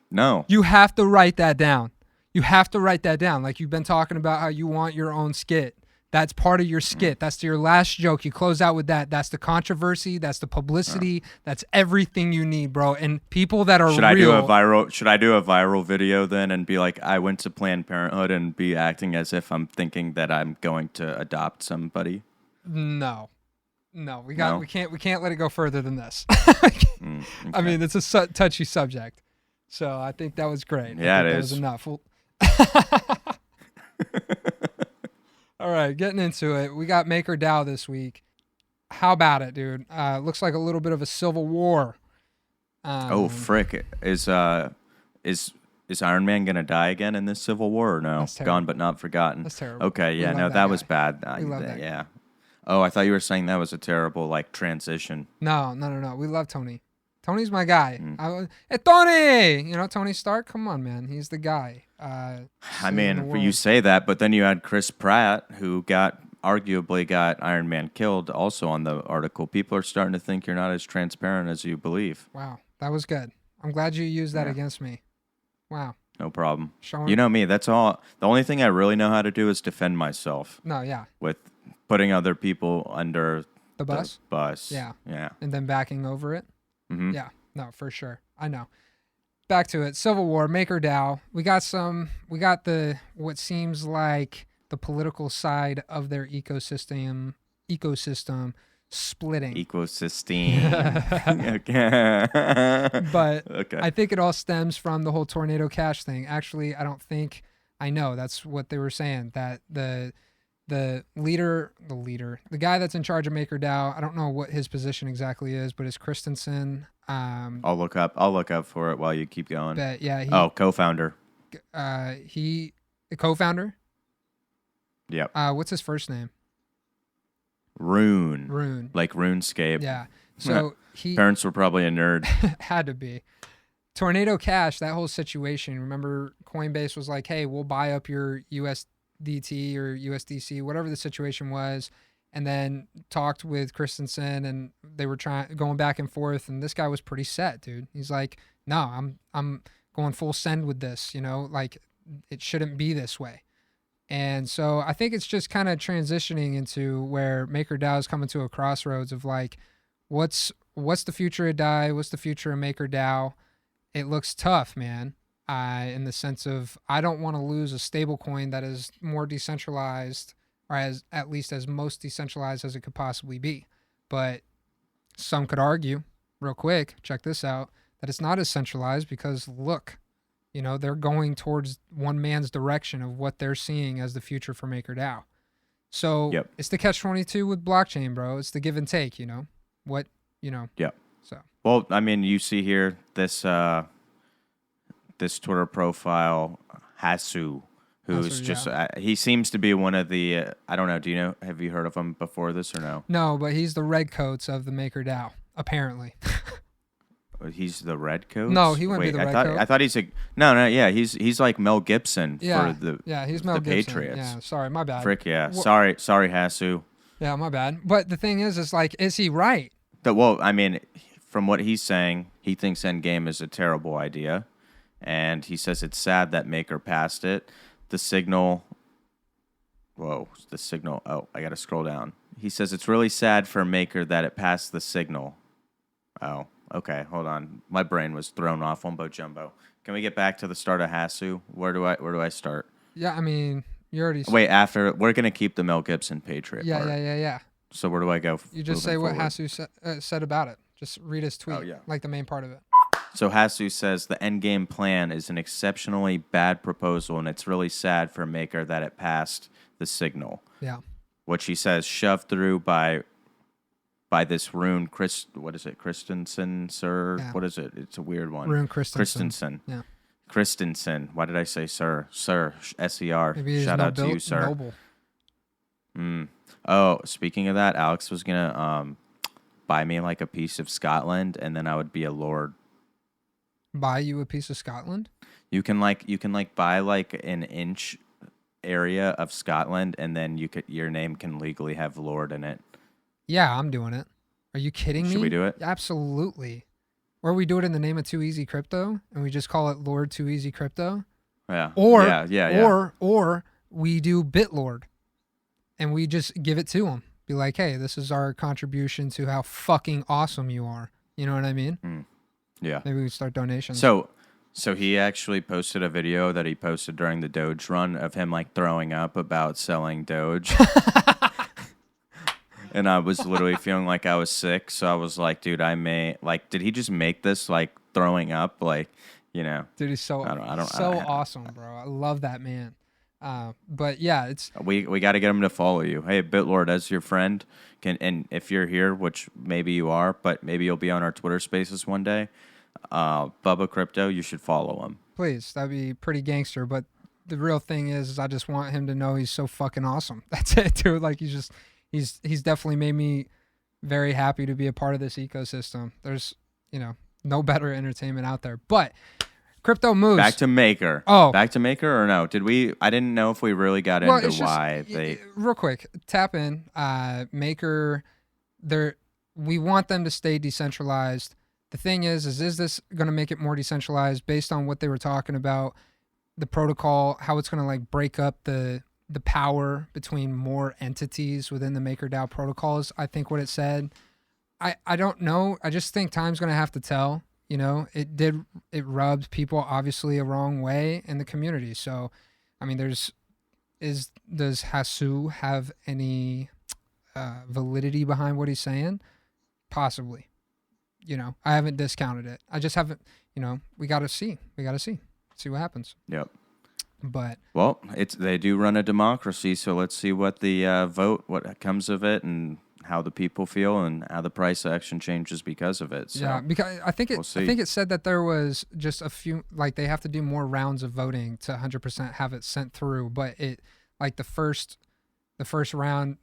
No. You have to write that down. Like you've been talking about how you want your own skit. That's part of your skit. That's your last joke. You close out with that. That's the controversy. That's the publicity. That's everything you need, bro. And people that are Should I do a viral video then and be like, I went to Planned Parenthood and be acting as if I'm thinking that I'm going to adopt somebody? No. We can't let it go further than this. Okay. I mean, it's a touchy subject. So I think that was great. Yeah, it is. That was enough. All right, getting into it. We got MakerDAO this week. How about it, dude? Looks like a little bit of a civil war. Frick. Is Iron Man going to die again in this civil war or no? Gone but not forgotten. That's terrible. Okay, yeah, no, that was bad. We love that yeah. Oh, I thought you were saying that was a terrible, transition. No. We love Tony. Tony's my guy. Hey, Tony! Tony Stark? Come on, man. He's the guy. I mean, you say that, but then you had Chris Pratt, who arguably got Iron Man killed also on the article. People are starting to think you're not as transparent as you believe. Wow. That was good. I'm glad you used that against me. Wow. No problem. You know me. That's all. The only thing I really know how to do is defend myself. No, yeah. With putting other people under the bus? Yeah. And then backing over it? Mm-hmm. Yeah. No, for sure. I know. Back to it. Civil War, MakerDAO. We got what seems like the political side of their ecosystem splitting. Okay. But okay. I think it all stems from the whole Tornado Cash thing. Actually, I know that's what they were saying, that the guy that's in charge of MakerDAO, I don't know what his position exactly is, but it's Christensen. I'll look up for it while you keep going. But yeah, co-founder. He a co-founder? Yep. What's his first name? Rune. Like RuneScape. Yeah. So parents were probably a nerd. Had to be. Tornado Cash, that whole situation. Remember, Coinbase was like, "Hey, we'll buy up your USDT or USDC, whatever the situation was," and then talked with Christensen, and they were going back and forth. And this guy was pretty set, dude. He's like, "No, I'm going full send with this. Like it shouldn't be this way." And so I think it's just kind of transitioning into where MakerDAO is coming to a crossroads of like, what's the future of DAI? What's the future of MakerDAO? It looks tough, man. in the sense of I don't want to lose a stable coin that is more decentralized, or as at least as most decentralized as it could possibly be. But some could argue, real quick, check this out, that it's not as centralized because look, they're going towards one man's direction of what they're seeing as the future for MakerDAO. So It's the catch-22 with blockchain, bro. It's the give and take, what, Yep. So. Well, I mean, you see here this Twitter profile, Hasu, who's just he seems to be one of the I don't know. Have you heard of him before this or no? No, but he's the redcoats of the MakerDAO, apparently. He's the redcoats? No, he wouldn't be the redcoat. I thought he's no, yeah, he's like Mel Gibson he's the Mel Gibson. Patriots. Yeah, sorry, my bad. Frick yeah, sorry, Hasu. Yeah, my bad. But the thing is like, is he right? Well, I mean, from what he's saying, he thinks Endgame is a terrible idea, and he says it's sad that Maker passed it. The signal. Oh, I got to scroll down. He says it's really sad for Maker that it passed the signal. Oh, okay. Hold on. My brain was thrown off wumbo jumbo. Can we get back to the start of Hasu? Where do I start? Yeah, I mean, you already. Wait, we're gonna keep the Mel Gibson Patriot. Yeah, part. yeah. So where do I go? You just say what Hasu said about it. Just read his tweet, like the main part of it. So Hasu says the endgame plan is an exceptionally bad proposal, and it's really sad for Maker that it passed the signal. Yeah. Which he says shoved through by this Rune what is it? Christensen, sir? Yeah. What is it? It's a weird one. Rune Christensen. Yeah. Christensen. Why did I say sir? Sir. S-E-R. Maybe Shout out to you, sir. Noble. Oh, speaking of that, Alex was gonna buy me like a piece of Scotland, and then I would be a lord. Buy you a piece of Scotland? You can buy like an inch area of Scotland, and then your name can legally have lord in it. Yeah, I'm doing it. Are you kidding me? Should we do it? Absolutely. Or we do it in the name of Too Easy Crypto, and we just call it Lord Too Easy Crypto. Yeah. Or we do BitLord, and we just give it to them. Be like, hey, this is our contribution to how fucking awesome you are. You know what I mean? Yeah. Maybe we start donations. So he actually posted a video that he posted during the Doge run of him like throwing up about selling Doge. And I was literally feeling like I was sick. So I was like, dude, did he just make this like throwing up? Like, Dude, he's so awesome, bro. I love that man. But yeah, it's we got to get him to follow you. Hey, BitLord, as your friend, and if you're here, which maybe you are, but maybe you'll be on our Twitter Spaces one day. Bubba Crypto, you should follow him. Please, that'd be pretty gangster. But the real thing is I just want him to know he's so fucking awesome. That's it, dude. Like he's definitely made me very happy to be a part of this ecosystem. There's no better entertainment out there. But crypto moves. Back to Maker. Oh. Back to Maker or no? I didn't know if we really got into why they... Real quick, tap in. Maker, we want them to stay decentralized. The thing is this going to make it more decentralized based on what they were talking about, the protocol, how it's going to like break up the power between more entities within the MakerDAO protocols? I think what it said. I don't know. I just think time's going to have to tell. It rubbed people obviously a wrong way in the community. So, I mean, does Hasu have any validity behind what he's saying? Possibly. I haven't discounted it. I just haven't, we got to see. See what happens. Yep. But well, they do run a democracy, so let's see what the what comes of it, and how the people feel, and how the price action changes because of it. So yeah, because I think it said that there was just a few, like they have to do more rounds of voting to 100% have it sent through. But it like the first round,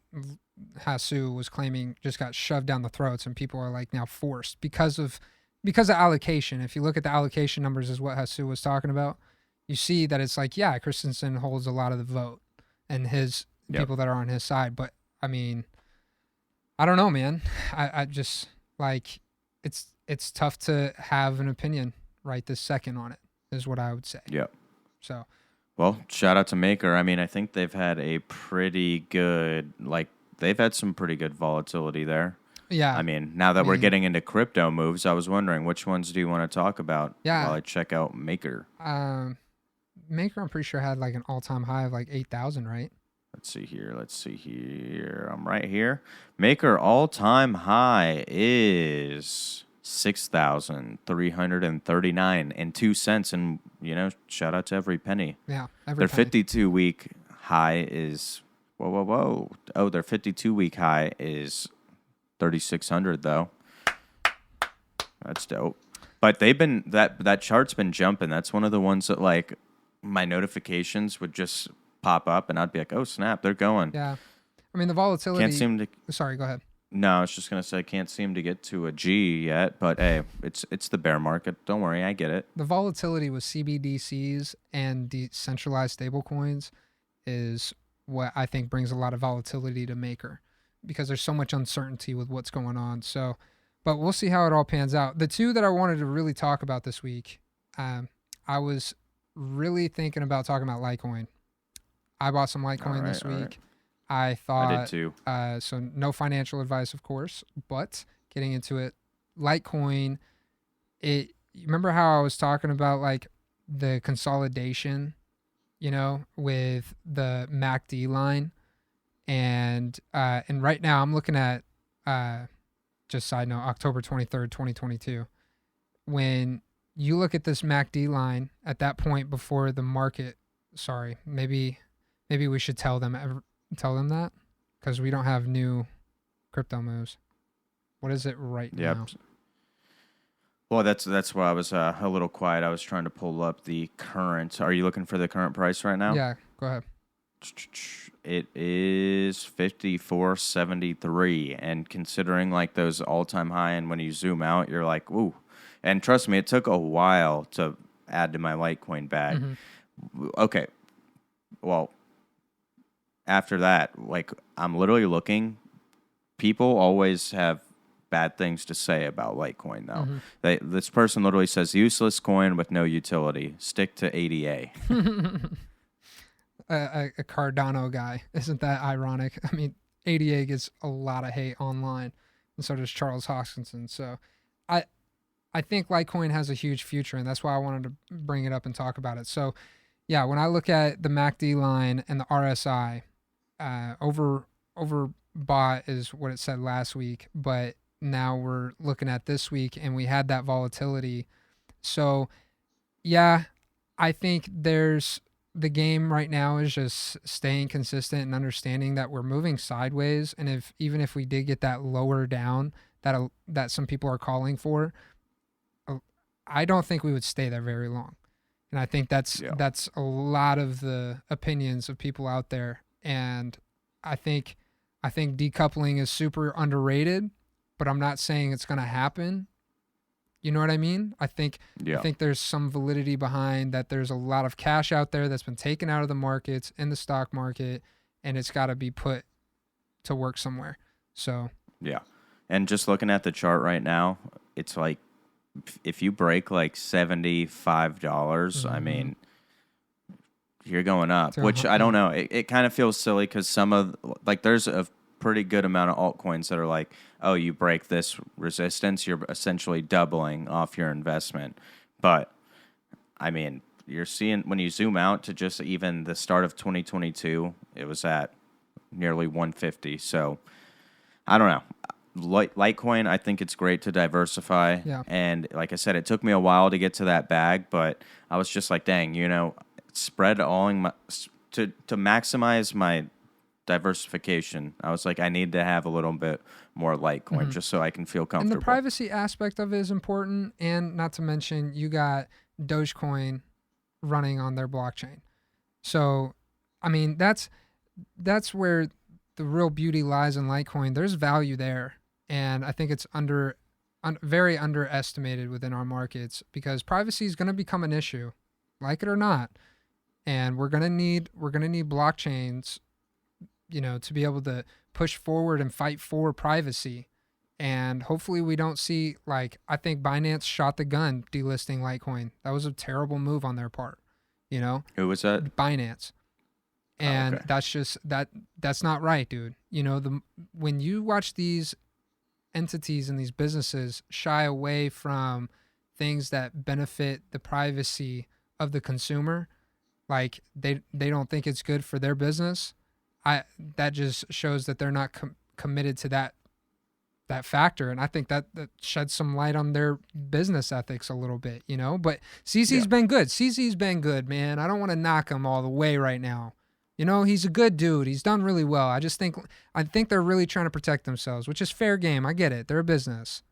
Hasu was claiming just got shoved down the throats, and people are like now forced because of allocation. If you look at the allocation numbers, is what Hasu was talking about. You see that it's like, yeah, Christensen holds a lot of the vote and his people that are on his side. But I mean, I don't know, man. I just like, it's tough to have an opinion right this second on it, is what I would say. Yeah. So. Well, shout out to Maker. I mean, I think they've had a pretty good, they've had some pretty good volatility there. Yeah. I mean, now that we're getting into crypto moves, I was wondering which ones do you want to talk about while I check out Maker? Maker, I'm pretty sure had like an all-time high of like 8,000, right? Let's see here. I'm right here. Maker all-time high is 6,339.02, and shout out to every penny. Yeah, their 52-week high is whoa. Oh, their 52-week high is 3,600 though. That's dope. But they've been that chart's been jumping. That's one of the ones that like my notifications would just pop up, and I'd be like, "Oh snap, they're going." Yeah, I mean the volatility. Can't seem to. Sorry, go ahead. No, I was just gonna say I can't seem to get to a G yet, but hey, it's the bear market. Don't worry, I get it. The volatility with CBDCs and decentralized stablecoins is what I think brings a lot of volatility to Maker, because there's so much uncertainty with what's going on. So, but we'll see how it all pans out. The two that I wanted to really talk about this week, I was really thinking about talking about Litecoin. I bought some Litecoin this week. Right. I thought, I did too. So no financial advice, of course, but getting into it, Litecoin, you remember how I was talking about like the consolidation, with the MACD line, and right now I'm looking at, just side note, October 23rd, 2022. When you look at this MACD line at that point before the market, maybe we should tell them that, because we don't have new crypto moves. What is it right now? Well, that's why I was a little quiet. I was trying to pull up the current. Are you looking for the current price right now? Yeah, go ahead. It is 54.73, and considering like those all-time high, and when you zoom out, you're like, ooh. And trust me, it took a while to add to my Litecoin bag. Mm-hmm. Okay, well, after that, like I'm literally looking. People always have bad things to say about Litecoin, though. Mm-hmm. This person literally says, useless coin with no utility. Stick to ADA. A Cardano guy. Isn't that ironic? I mean, ADA gets a lot of hate online, and so does Charles Hoskinson. So I think Litecoin has a huge future, and that's why I wanted to bring it up and talk about it. So, yeah, when I look at the MACD line and the RSI, overbought is what it said last week, but now we're looking at this week, and we had that volatility. So, yeah, I think the game right now is just staying consistent and understanding that we're moving sideways. And even if we did get that lower down that some people are calling for, I don't think we would stay there very long. And I think that's a lot of the opinions of people out there. And I think decoupling is super underrated, but I'm not saying it's going to happen. You know what I mean? I think there's some validity behind that. There's a lot of cash out there that's been taken out of the markets, in the stock market, and it's got to be put to work somewhere. So yeah, and just looking at the chart right now, it's like if you break like $75, mm-hmm. I mean, you're going up. Which I don't know. It kind of feels silly because some of there's a pretty good amount of altcoins that are like, oh, you break this resistance, you're essentially doubling off your investment. But I mean, you're seeing when you zoom out to just even the start of 2022, it was at nearly 150. So I don't know. Litecoin, I think it's great to diversify. Yeah. And like I said, it took me a while to get to that bag, but I was just like, dang, spread alling to maximize my diversification. I was like, I need to have a little bit more Litecoin, mm-hmm. just so I can feel comfortable. And the privacy aspect of it is important, and not to mention you got Dogecoin running on their blockchain. So, I mean, that's where the real beauty lies in Litecoin. There's value there, and I think it's very underestimated within our markets, because privacy is going to become an issue, like it or not, and we're gonna need blockchains, to be able to push forward and fight for privacy. And hopefully we don't see, I think Binance shot the gun delisting Litecoin. That was a terrible move on their part, Who was that? Binance. And that's just, that's not right, dude. When you watch these entities and these businesses shy away from things that benefit the privacy of the consumer, like they don't think it's good for their business, that just shows that they're not committed to that factor. And I think that sheds some light on their business ethics a little bit, you know. But CC's been good. CC's been good, man. I don't want to knock him all the way right now. You know, he's a good dude. He's done really well. I think they're really trying to protect themselves, which is fair game. I get it. They're a business.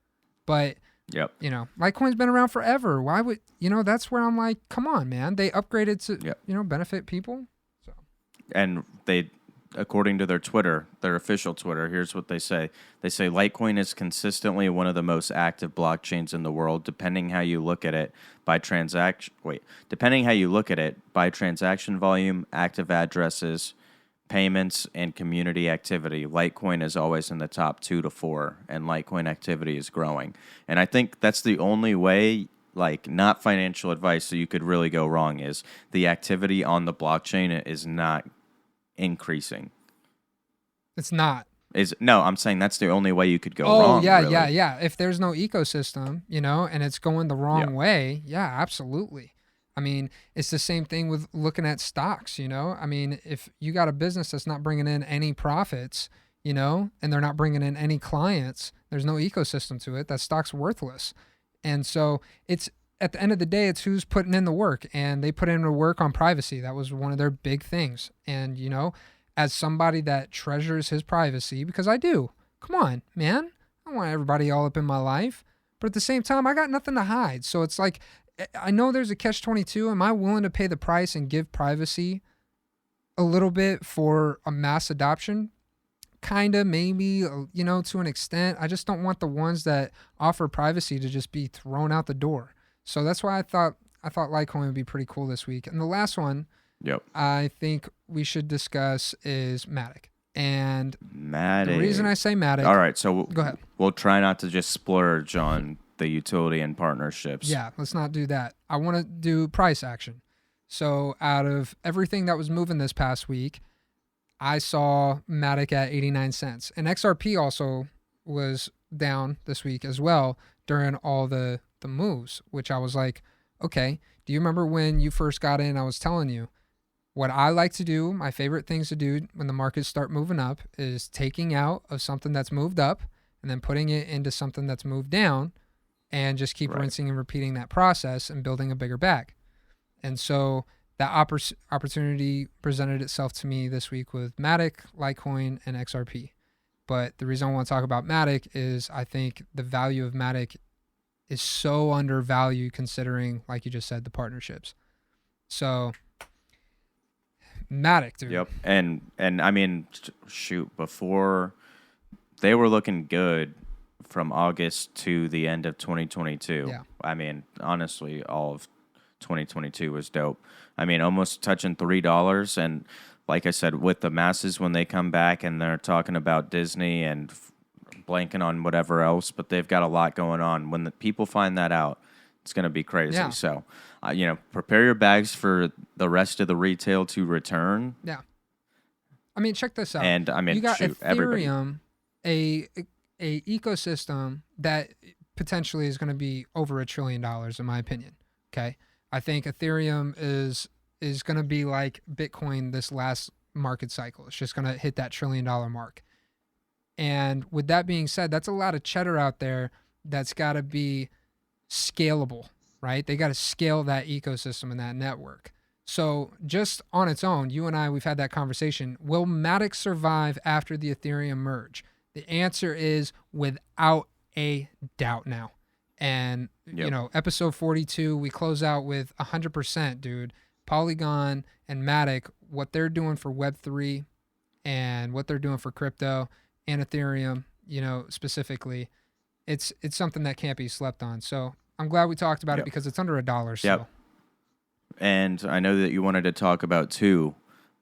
But you know, Litecoin's been around forever. Why would, you know, that's where I'm like, come on, man. They upgraded to, you know, benefit people. So, and they, according to their Twitter, their official Twitter, here's what they say. They say Litecoin is consistently one of the most active blockchains in the world, depending how you look at it by transaction volume, active addresses, payments, and community activity. Litecoin is always in the top 2 to 4, and Litecoin activity is growing. And I think that's the only way, like, not financial advice, so you could really go wrong, is the activity on the blockchain is not increasing. It's not. No, I'm saying that's the only way you could go wrong. Yeah. If there's no ecosystem, you know, and it's going the wrong way, absolutely. I mean, it's the same thing with looking at stocks, you know. I mean, if you got a business that's not bringing in any profits, you know, and they're not bringing in any clients, there's no ecosystem to it, that stock's worthless. And so it's, at the end of the day, it's who's putting in the work, and they put in the work on privacy. That was one of their big things. And, you know, as somebody that treasures his privacy, because I do, come on, man, I don't want everybody all up in my life, but at the same time, I got nothing to hide. So it's like, I know there's a catch-22. Am I willing to pay the price and give privacy a little bit for a mass adoption? Kind of, maybe, you know, to an extent. I just don't want the ones that offer privacy to just be thrown out the door. So that's why I thought Litecoin would be pretty cool this week. And the last one I think we should discuss is Matic. And the reason I say Matic... All right, so go ahead. We'll try not to just splurge on the utility and partnerships. Yeah, let's not do that. I want to do price action. So out of everything that was moving this past week, I saw Matic at 89 cents. And XRP also was down this week as well during all the moves, which I was like, okay, do you remember when you first got in, I was telling you, what I like to do, my favorite things to do when the markets start moving up is taking out of something that's moved up and then putting it into something that's moved down, and just keep rinsing and repeating that process and building a bigger bag. And so that opportunity presented itself to me this week with Matic, Litecoin, and XRP. But the reason I want to talk about Matic is I think the value of Matic is so undervalued considering, like you just said, the partnerships. So Matic, dude. Yep. And I mean, shoot, before they were looking good from August to the end of 2022. Yeah. I mean, honestly, all of 2022 was dope. I mean, almost touching $3. And like I said, with the masses, when they come back and they're talking about Disney and blanking on whatever else, but they've got a lot going on. When the people find that out, it's going to be crazy. Yeah. So, you know, prepare your bags for the rest of the retail to return. Yeah. I mean, check this out. And I mean, you got Ethereum, a ecosystem that potentially is going to be over $1 trillion, in my opinion. Okay. I think Ethereum is going to be like Bitcoin this last market cycle. It's just going to hit that $1 trillion mark. And with that being said, that's a lot of cheddar out there that's got to be scalable, right? They got to scale that ecosystem and that network. So just on its own, you and I, we've had that conversation. Will Matic survive after the Ethereum merge? The answer is without a doubt now. And, you know, episode 42, we close out with 100%, dude. Polygon and Matic, what they're doing for Web3 and what they're doing for crypto and Ethereum, you know, specifically, it's something that can't be slept on. So I'm glad we talked about it because it's under $1. So. Yep. And I know that you wanted to talk about two,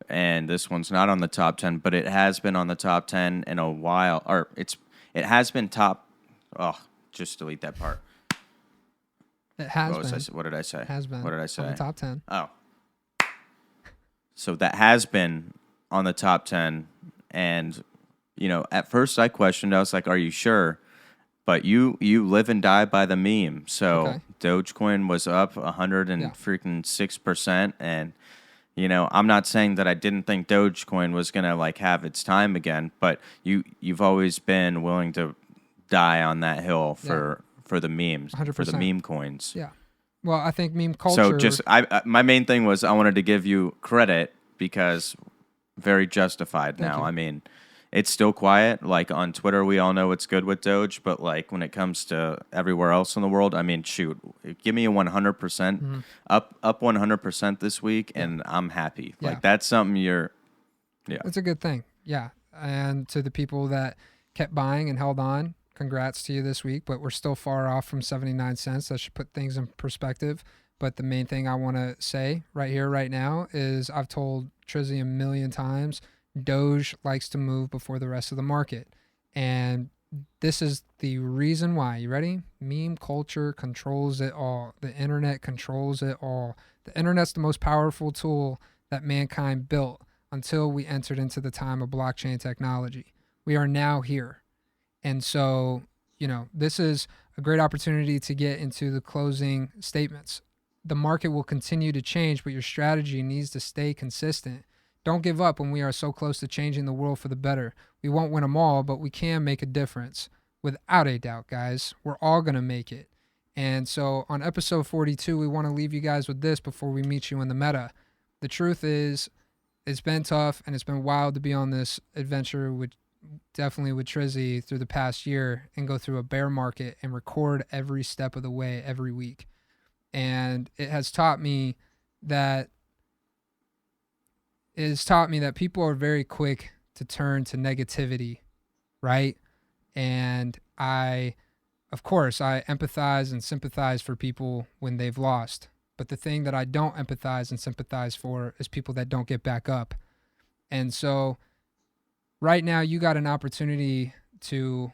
and this one's not on the top 10, but it has been on the top 10 in a while. Or it has been top. Oh, just delete that part. It has been. What did I say? Has been. What did I say? On the top 10. Oh. So that has been on the top 10. And, you know, at first I questioned. I was like, are you sure? but you live and die by the meme. So Okay. Dogecoin was up 100 and Yeah. freaking 6%, and I'm not saying that I didn't think Dogecoin was gonna like have its time again, but you've always been willing to die on that hill for the memes, for the 100%. meme coins. Yeah. Well, I think meme culture. So just my main thing was I wanted to give you credit because very justified now. you. I mean, it's still quiet. Like on Twitter, we all know it's good with Doge, but like when it comes to everywhere else in the world, I mean, shoot, give me a 100% up 100% this week, and I'm happy. Yeah. Like that's something It's a good thing. Yeah. And to the people that kept buying and held on, congrats to you this week, but we're still far off from 79 cents. That should put things in perspective. But the main thing I want to say right here, right now, is I've told Trizzy a million times, Doge likes to move before the rest of the market. And this is the reason why. You ready? Meme culture controls it all. The internet controls it all. The internet's the most powerful tool that mankind built until we entered into the time of blockchain technology. We are now here. And so, this is a great opportunity to get into the closing statements. The market will continue to change, but your strategy needs to stay consistent. Don't give up when we are so close to changing the world for the better. We won't win them all, but we can make a difference. Without a doubt, guys. We're all going to make it. And so on episode 42, we want to leave you guys with this before we meet you in the meta. The truth is, it's been tough and it's been wild to be on this adventure with Trizzy through the past year and go through a bear market and record every step of the way every week. And it has taught me that people are very quick to turn to negativity, right? And of course, I empathize and sympathize for people when they've lost. But the thing that I don't empathize and sympathize for is people that don't get back up. And so right now, you got an opportunity to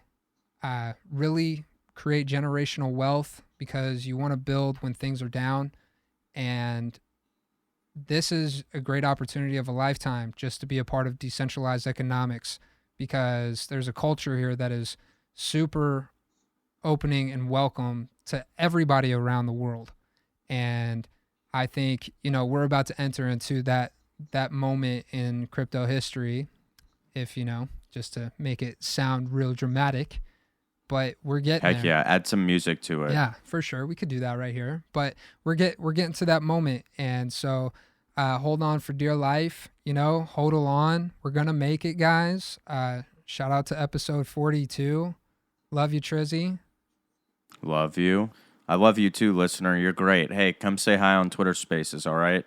really create generational wealth because you want to build when things are down. And this is a great opportunity of a lifetime just to be a part of decentralized economics, because there's a culture here that is super opening and welcome to everybody around the world. And I think, we're about to enter into that moment in crypto history, if just to make it sound real dramatic, but we're getting heck there. yeah, add some music to it. Yeah, for sure. We could do that right here, but we're getting to that moment. And so hold on for dear life, hodl on. We're going to make it, guys. Shout out to episode 42. Love you, Trizzy. Love you. I love you too, listener. You're great. Hey, come say hi on Twitter Spaces, all right?